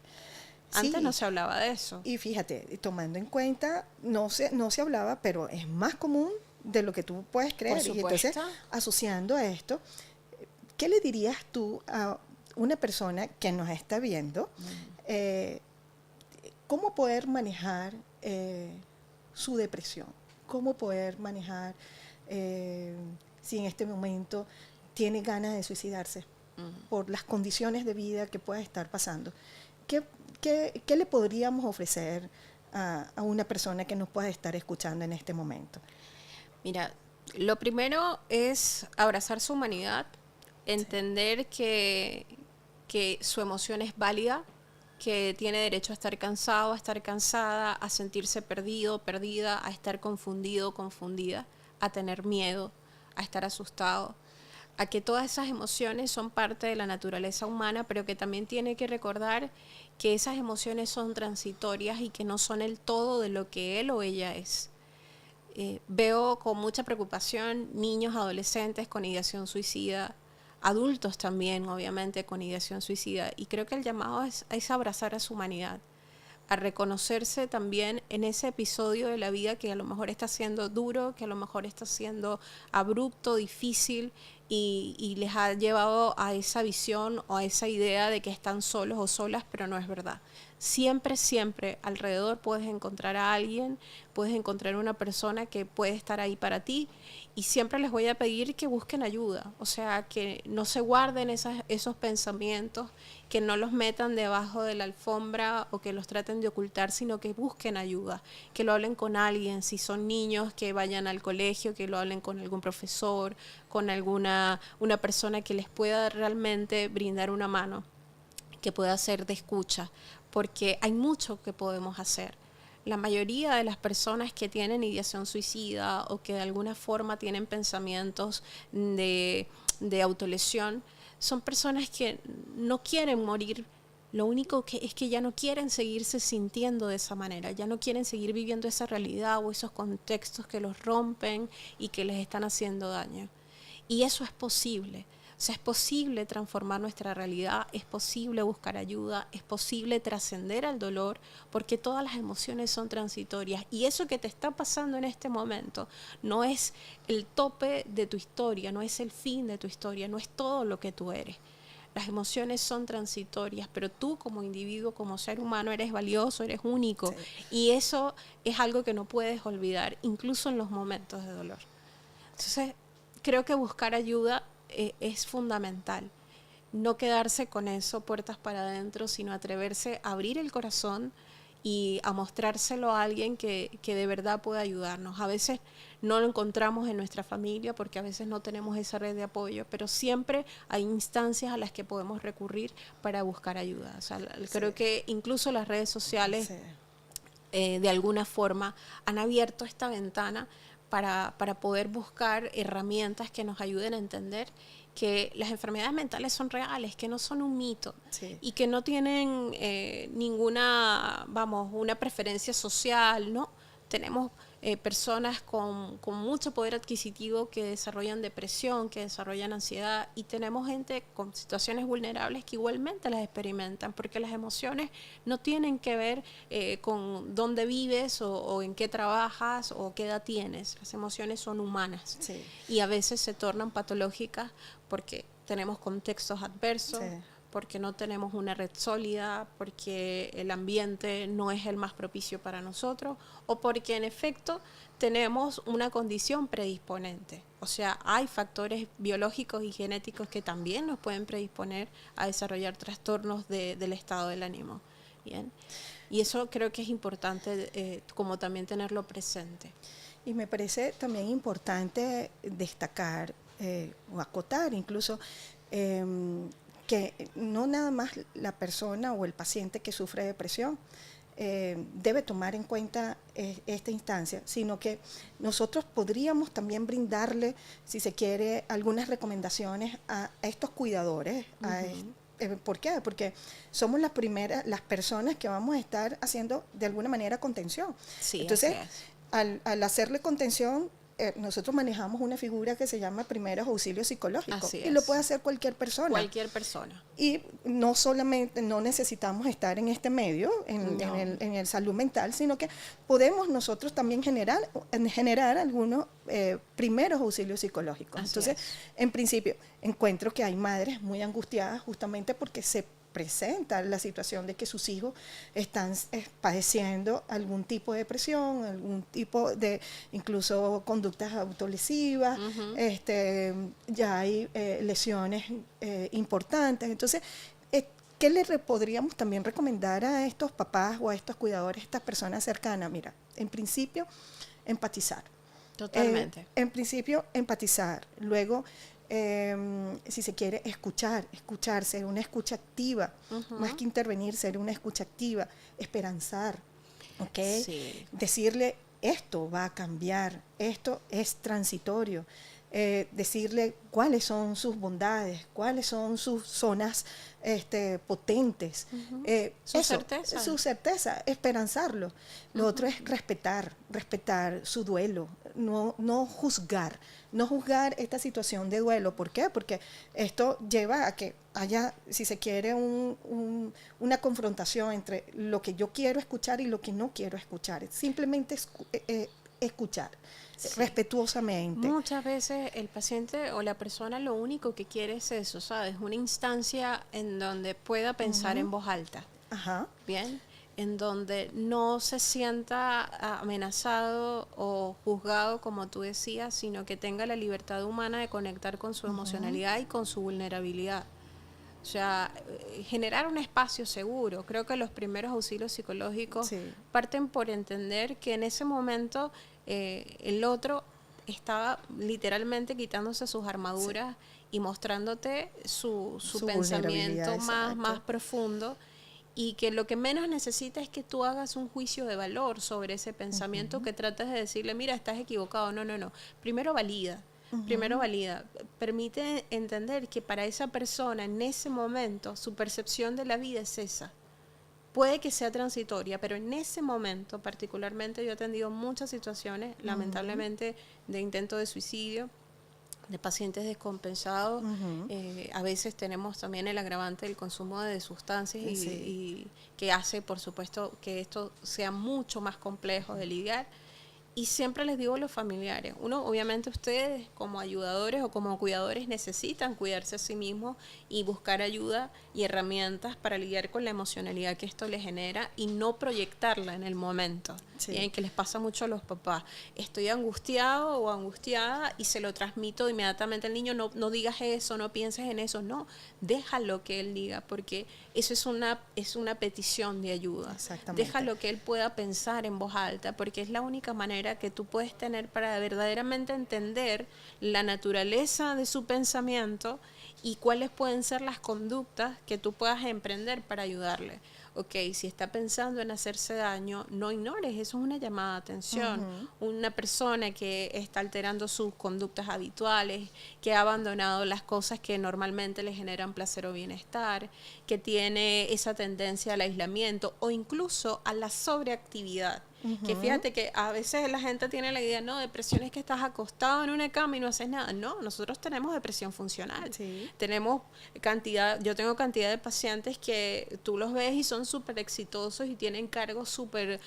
B: Sí. Antes no se hablaba de eso.
A: Y fíjate, tomando en cuenta, no se hablaba, pero es más común de lo que tú puedes creer.
B: Por
A: y entonces, asociando a esto, ¿qué le dirías tú a una persona que nos está viendo? ¿Cómo poder manejar su depresión? ¿Cómo poder manejar si en este momento tiene ganas de suicidarse por las condiciones de vida que pueda estar pasando? ¿Qué le podríamos ofrecer a una persona que nos pueda estar escuchando en este momento?
B: Mira, lo primero es abrazar su humanidad, entender que su emoción es válida, que tiene derecho a estar cansado, a estar cansada, a sentirse perdido, perdida, a estar confundido, confundida, a tener miedo, a estar asustado, a que todas esas emociones son parte de la naturaleza humana, pero que también tiene que recordar que esas emociones son transitorias y que no son el todo de lo que él o ella es. Veo con mucha preocupación niños, adolescentes con ideación suicida, adultos también, obviamente, con ideación suicida. Y creo que el llamado es abrazar a su humanidad, a reconocerse también en ese episodio de la vida que a lo mejor está siendo duro, que a lo mejor está siendo abrupto, difícil, y les ha llevado a esa visión o a esa idea de que están solos o solas, pero no es verdad. Siempre, siempre alrededor puedes encontrar a alguien, puedes encontrar una persona que puede estar ahí para ti, y siempre les voy a pedir que busquen ayuda, o sea, que no se guarden esos pensamientos, que no los metan debajo de la alfombra o que los traten de ocultar, sino que busquen ayuda, que lo hablen con alguien, si son niños, que vayan al colegio, que lo hablen con algún profesor, con una persona que les pueda realmente brindar una mano, que pueda ser de escucha, porque hay mucho que podemos hacer. La mayoría de las personas que tienen ideación suicida o que de alguna forma tienen pensamientos de autolesión son personas que no quieren morir. Lo único que es que ya no quieren seguirse sintiendo de esa manera, ya no quieren seguir viviendo esa realidad o esos contextos que los rompen y que les están haciendo daño. Y eso es posible. O sea, es posible transformar nuestra realidad, es posible buscar ayuda, es posible trascender al dolor, porque todas las emociones son transitorias. Y eso que te está pasando en este momento no es el tope de tu historia, no es el fin de tu historia, no es todo lo que tú eres. Las emociones son transitorias, pero tú como individuo, como ser humano, eres valioso, eres único. Sí. Y eso es algo que no puedes olvidar, incluso en los momentos de dolor. Entonces, creo que buscar ayuda es fundamental. No quedarse con eso puertas para adentro, sino atreverse a abrir el corazón y a mostrárselo a alguien que de verdad pueda ayudarnos. A veces no lo encontramos en nuestra familia porque a veces no tenemos esa red de apoyo, pero siempre hay instancias a las que podemos recurrir para buscar ayuda. O sea, sí. Creo que incluso las redes sociales sí. De alguna forma han abierto esta ventana para poder buscar herramientas que nos ayuden a entender que las enfermedades mentales son reales, que no son un mito sí. y que no tienen ninguna, una preferencia social, ¿no? Tenemos personas con mucho poder adquisitivo que desarrollan depresión, que desarrollan ansiedad, y tenemos gente con situaciones vulnerables que igualmente las experimentan, porque las emociones no tienen que ver con dónde vives o en qué trabajas o qué edad tienes. Las emociones son humanas sí. y a veces se tornan patológicas porque tenemos contextos adversos, sí. porque no tenemos una red sólida, porque el ambiente no es el más propicio para nosotros, o porque en efecto tenemos una condición predisponente. O sea, hay factores biológicos y genéticos que también nos pueden predisponer a desarrollar trastornos del estado del ánimo. Bien. Y eso creo que es importante como también tenerlo presente.
A: Y me parece también importante destacar o acotar incluso que no nada más la persona o el paciente que sufre depresión debe tomar en cuenta esta instancia, sino que nosotros podríamos también brindarle, si se quiere, algunas recomendaciones a estos cuidadores. ¿Por qué? Porque somos las personas que vamos a estar haciendo de alguna manera contención.
B: Sí,
A: entonces, al hacerle contención, nosotros manejamos una figura que se llama primeros auxilios psicológicos y lo puede hacer cualquier persona.
B: Cualquier persona.
A: Y no solamente, no necesitamos estar en este medio, en el salud mental, sino que podemos nosotros también generar algunos primeros auxilios psicológicos. Entonces, en principio, encuentro que hay madres muy angustiadas justamente porque se presenta la situación de que sus hijos están padeciendo algún tipo de depresión, algún tipo de incluso conductas autolesivas, ya hay lesiones importantes. Entonces, ¿qué le podríamos también recomendar a estos papás o a estos cuidadores, a estas personas cercanas? Mira, en principio, empatizar.
B: Totalmente.
A: En principio, empatizar. Luego, si se quiere, escuchar, ser una escucha activa, más que intervenir, ser una escucha activa, esperanzar, ¿ok? Sí. Decirle, esto va a cambiar, esto es transitorio, decirle cuáles son sus bondades, cuáles son sus zonas potentes, su certeza, esperanzarlo. Lo otro es respetar su duelo, no juzgar esta situación de duelo. ¿Por qué? Porque esto lleva a que haya, si se quiere, una confrontación entre lo que yo quiero escuchar y lo que no quiero escuchar. Simplemente escuchar. Sí. Respetuosamente.
B: Muchas veces el paciente o la persona lo único que quiere es eso, ¿sabes? Una instancia en donde pueda pensar en voz alta.
A: Ajá.
B: Bien. En donde no se sienta amenazado o juzgado, como tú decías, sino que tenga la libertad humana de conectar con su emocionalidad y con su vulnerabilidad. O sea, generar un espacio seguro. Creo que los primeros auxilios psicológicos parten por entender que en ese momento el otro estaba literalmente quitándose sus armaduras y mostrándote su pensamiento más profundo, y que lo que menos necesita es que tú hagas un juicio de valor sobre ese pensamiento, que trates de decirle, mira, estás equivocado. No. Primero valida. Permite entender que para esa persona en ese momento su percepción de la vida es esa. Puede que sea transitoria, pero en ese momento particularmente yo he atendido muchas situaciones, lamentablemente, de intento de suicidio, de pacientes descompensados. A veces tenemos también el agravante del consumo de sustancias y que hace, por supuesto, que esto sea mucho más complejo de lidiar. Y siempre les digo a los familiares, obviamente ustedes como ayudadores o como cuidadores necesitan cuidarse a sí mismos y buscar ayuda y herramientas para lidiar con la emocionalidad que esto les genera y no proyectarla en el momento. Sí. Que les pasa mucho a los papás. Estoy angustiado o angustiada y se lo transmito inmediatamente al niño. No digas eso, no pienses en eso. No, déjalo que él diga, porque eso es una petición de ayuda.
A: Exactamente.
B: Déjalo que él pueda pensar en voz alta, porque es la única manera que tú puedes tener para verdaderamente entender la naturaleza de su pensamiento y cuáles pueden ser las conductas que tú puedas emprender para ayudarle. Ok, si está pensando en hacerse daño, no ignores, eso es una llamada de atención. Una persona que está alterando sus conductas habituales, que ha abandonado las cosas que normalmente le generan placer o bienestar, que tiene esa tendencia al aislamiento o incluso a la sobreactividad. Que fíjate que a veces la gente tiene la idea, no, depresión es que estás acostado en una cama y no haces nada. No, nosotros tenemos depresión funcional. Sí. Yo tengo cantidad de pacientes que tú los ves y son súper exitosos y tienen cargos súper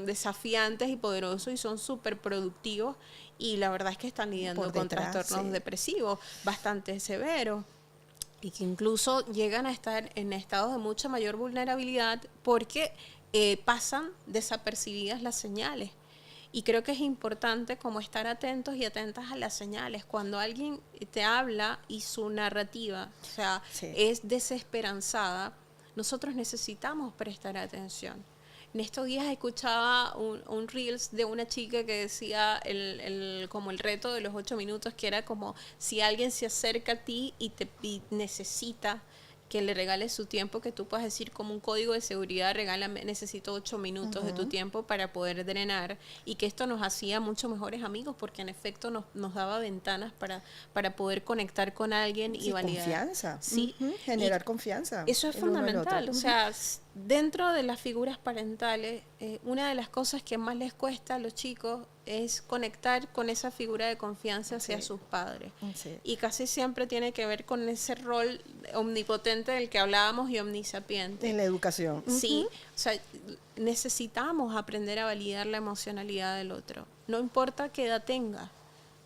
B: desafiantes y poderosos y son súper productivos, y la verdad es que están lidiando con trastornos depresivos bastante severos, y que incluso llegan a estar en estados de mucha mayor vulnerabilidad porque pasan desapercibidas las señales. Y creo que es importante como estar atentos y atentas a las señales. Cuando alguien te habla y su narrativa, o sea, es desesperanzada, nosotros necesitamos prestar atención. En estos días escuchaba un Reels de una chica que decía como el reto de los 8 minutos, que era como si alguien se acerca a ti y necesita que le regales su tiempo, que tú puedas decir como un código de seguridad, regálame, necesito 8 minutos de tu tiempo para poder drenar, y que esto nos hacía mucho mejores amigos, porque en efecto nos daba ventanas para poder conectar con alguien y validar.
A: Confianza. Sí, generar confianza.
B: Eso es fundamental. O sea, dentro de las figuras parentales, una de las cosas que más les cuesta a los chicos es conectar con esa figura de confianza hacia sus padres. Y casi siempre tiene que ver con ese rol omnipotente del que hablábamos y omnisapiente.
A: En la educación.
B: Sí, o sea, necesitamos aprender a validar la emocionalidad del otro. No importa qué edad tenga,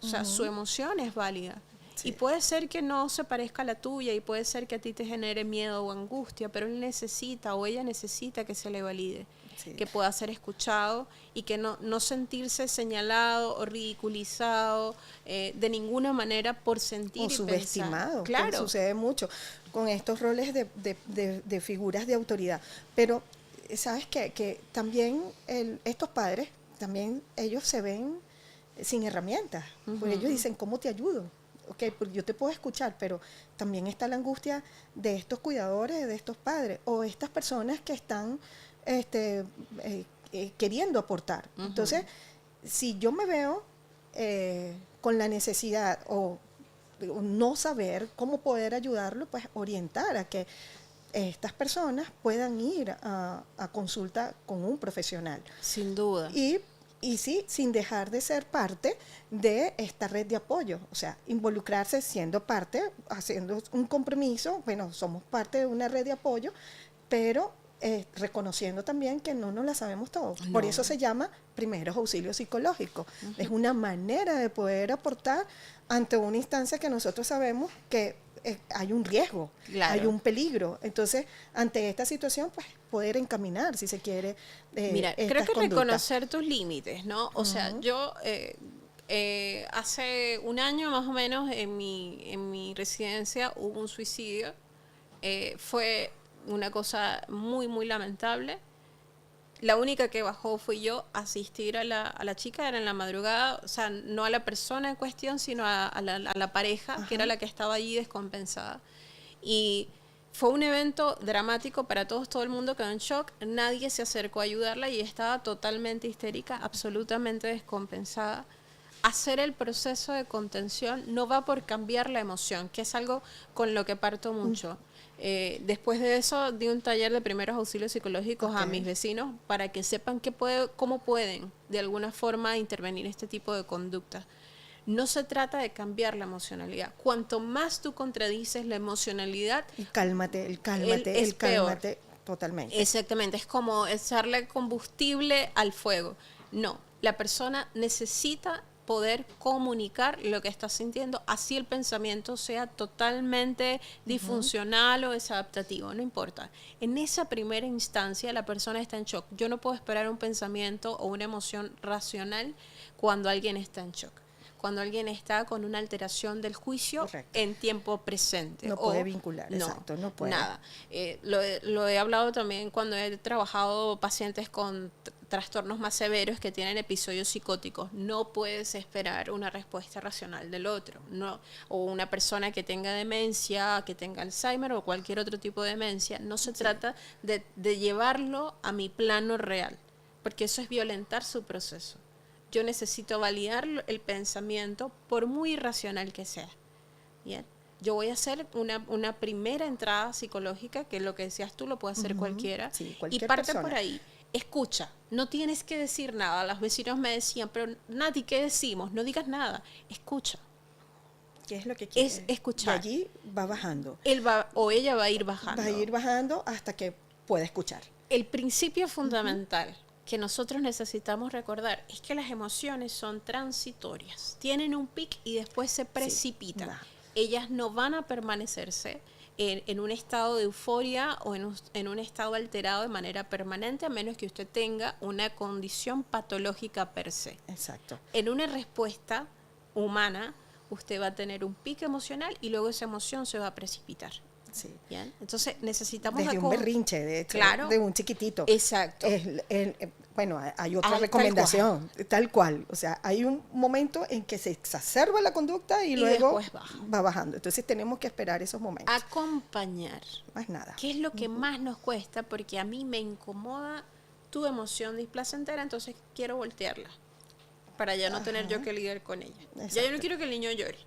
B: o sea, su emoción es válida. Y puede ser que no se parezca a la tuya, y puede ser que a ti te genere miedo o angustia, pero él necesita o ella necesita que se le valide, que pueda ser escuchado y que no sentirse señalado o ridiculizado de ninguna manera por sentir
A: o subestimado. Claro. Sucede mucho con estos roles de figuras de autoridad. Pero, ¿sabes qué? Que también estos padres, también ellos se ven sin herramientas, porque ellos dicen, ¿cómo te ayudo? Okay, pues yo te puedo escuchar, pero también está la angustia de estos cuidadores, de estos padres, o estas personas que están queriendo aportar. Entonces, si yo me veo con la necesidad o no saber cómo poder ayudarlo, pues orientar a que estas personas puedan ir a consulta con un profesional.
B: Sin duda.
A: Y sí, sin dejar de ser parte de esta red de apoyo, o sea, involucrarse siendo parte, haciendo un compromiso, bueno, somos parte de una red de apoyo, pero reconociendo también que no nos la sabemos todos. No. Por eso se llama primeros auxilios psicológicos. Es una manera de poder aportar ante una instancia que nosotros sabemos que hay un riesgo, hay un peligro. Entonces, ante esta situación, pues poder encaminar, si se quiere.
B: Mira, creo que reconocer tus límites, ¿no? O sea, yo hace un año más o menos en mi residencia hubo un suicidio. Fue una cosa muy, muy lamentable. La única que bajó fui yo a asistir a la chica, era en la madrugada, o sea, no a la persona en cuestión, sino a la pareja, que era la que estaba allí descompensada. Y fue un evento dramático para todos, todo el mundo quedó en shock, nadie se acercó a ayudarla y estaba totalmente histérica, absolutamente descompensada. Hacer el proceso de contención no va por cambiar la emoción, que es algo con lo que parto mucho. Después de eso di un taller de primeros auxilios psicológicos a mis vecinos para que sepan cómo pueden de alguna forma intervenir este tipo de conductas. No se trata de cambiar la emocionalidad. Cuanto más tú contradices la emocionalidad,
A: el cálmate, totalmente.
B: Exactamente, es como echarle combustible al fuego. No, la persona necesita poder comunicar lo que está sintiendo, así el pensamiento sea totalmente disfuncional o desadaptativo, no importa. En esa primera instancia la persona está en shock. Yo no puedo esperar un pensamiento o una emoción racional cuando alguien está en shock, cuando alguien está con una alteración del juicio en tiempo presente.
A: No puede vincular, exacto, no puede.
B: Nada. Lo he hablado también cuando he trabajado pacientes con trastornos más severos que tienen episodios psicóticos. No puedes esperar una respuesta racional del otro. No, o una persona que tenga demencia, que tenga Alzheimer o cualquier otro tipo de demencia. No se trata de llevarlo a mi plano real, porque eso es violentar su proceso. Yo necesito validar el pensamiento por muy irracional que sea. Bien. Yo voy a hacer una primera entrada psicológica, que lo que decías tú lo puede hacer cualquiera, y parte persona. Por ahí. Escucha, no tienes que decir nada. Los vecinos me decían, pero Nati, ¿qué decimos? No digas nada, escucha.
A: ¿Qué es lo que quiere?
B: Es escuchar.
A: Y allí va bajando.
B: Ella va a ir bajando.
A: Va a ir bajando hasta que pueda escuchar.
B: El principio fundamental que nosotros necesitamos recordar es que las emociones son transitorias. Tienen un pic y después se precipitan. Ellas no van a permanecerse en un estado de euforia o en un estado alterado de manera permanente, a menos que usted tenga una condición patológica per se.
A: Exacto.
B: En una respuesta humana, usted va a tener un pico emocional y luego esa emoción se va a precipitar.
A: Sí.
B: ¿Bien? Entonces necesitamos...
A: Desde un berrinche, de hecho,
B: claro,
A: de un chiquitito.
B: Exacto.
A: Bueno, hay otra recomendación, tal cual. O sea, hay un momento en que se exacerba la conducta y luego va bajando. Entonces tenemos que esperar esos momentos.
B: Acompañar.
A: Más nada.
B: ¿Qué es lo que más nos cuesta? Porque a mí me incomoda tu emoción displacentera, entonces quiero voltearla para ya no tener yo que lidiar con ella. Exacto. Ya yo no quiero que el niño llore.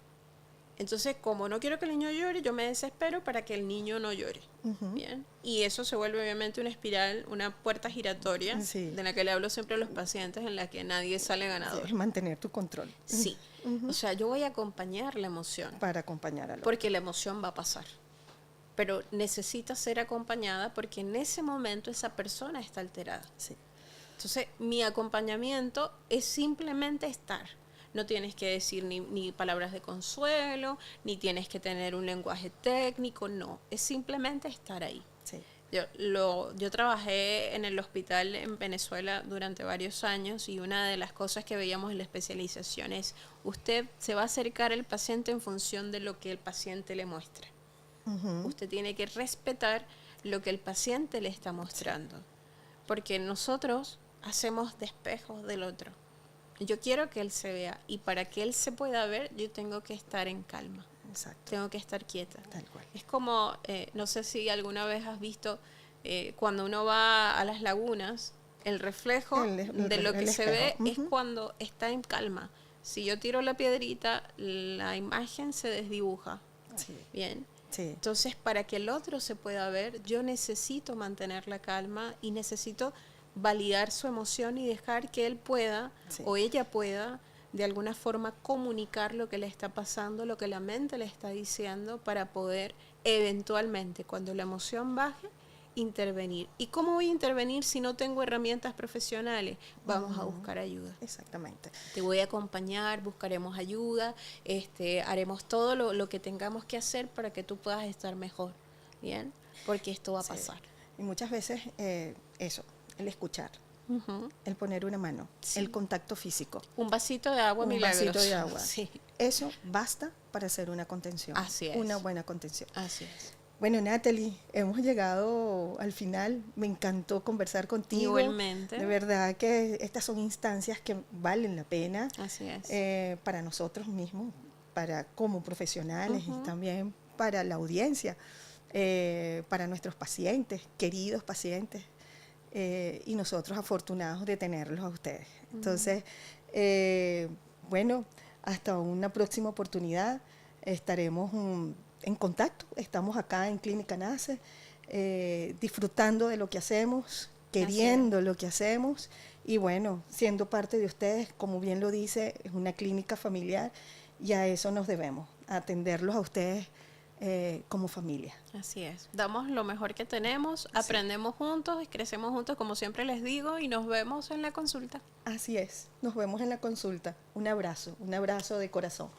B: Entonces, como no quiero que el niño llore, yo me desespero para que el niño no llore. ¿Bien? Y eso se vuelve obviamente una espiral, una puerta giratoria, de la que le hablo siempre a los pacientes, en la que nadie sale ganador.
A: Es mantener tu control.
B: Sí. O sea, yo voy a acompañar la emoción.
A: Para acompañar a lo
B: porque la emoción va a pasar. Pero necesita ser acompañada porque en ese momento esa persona está alterada.
A: Sí.
B: Entonces, mi acompañamiento es simplemente estar. No tienes que decir ni palabras de consuelo, ni tienes que tener un lenguaje técnico, no. Es simplemente estar ahí.
A: Sí.
B: Yo trabajé en el hospital en Venezuela durante varios años y una de las cosas que veíamos en la especialización es usted se va a acercar al paciente en función de lo que el paciente le muestra. Usted tiene que respetar lo que el paciente le está mostrando. Porque nosotros hacemos de espejos del otro. Yo quiero que él se vea y para que él se pueda ver yo tengo que estar en calma.
A: Exacto.
B: Tengo que estar quieta.
A: Tal cual.
B: Es como, no sé si alguna vez has visto cuando uno va a las lagunas, el reflejo de lo que se ve es cuando está en calma. Si yo tiro la piedrita, la imagen se desdibuja.
A: Sí.
B: Bien.
A: Sí.
B: Entonces, para que el otro se pueda ver, yo necesito mantener la calma y necesito validar su emoción y dejar que él pueda o ella pueda de alguna forma comunicar lo que le está pasando, lo que la mente le está diciendo para poder eventualmente, cuando la emoción baje, intervenir. ¿Y cómo voy a intervenir si no tengo herramientas profesionales? Vamos a buscar ayuda.
A: Exactamente.
B: Te voy a acompañar, buscaremos ayuda, haremos todo lo que tengamos que hacer para que tú puedas estar mejor, ¿bien? Porque esto va a pasar.
A: Y muchas veces eso, el escuchar, el poner una mano, el contacto físico.
B: Un vasito de agua milagroso.
A: Un vasito de agua.
B: Sí.
A: Eso basta para hacer una contención.
B: Así es.
A: Una buena contención.
B: Así es.
A: Bueno, Natalie, hemos llegado al final. Me encantó conversar contigo.
B: Igualmente.
A: De verdad que estas son instancias que valen la pena.
B: Así es.
A: Para nosotros mismos, como profesionales y también para la audiencia, para nuestros pacientes, queridos pacientes, y nosotros afortunados de tenerlos a ustedes. Entonces, bueno, hasta una próxima oportunidad. Estaremos en contacto. Estamos acá en Clínica Nace, disfrutando de lo que hacemos, queriendo lo que hacemos y bueno, siendo parte de ustedes, como bien lo dice, es una clínica familiar y a eso nos debemos, a atenderlos a ustedes como familia.
B: Así es. Damos lo mejor que tenemos, aprendemos juntos, crecemos juntos, como siempre les digo, y nos vemos en la consulta.
A: Así es, nos vemos en la consulta. Un abrazo de corazón.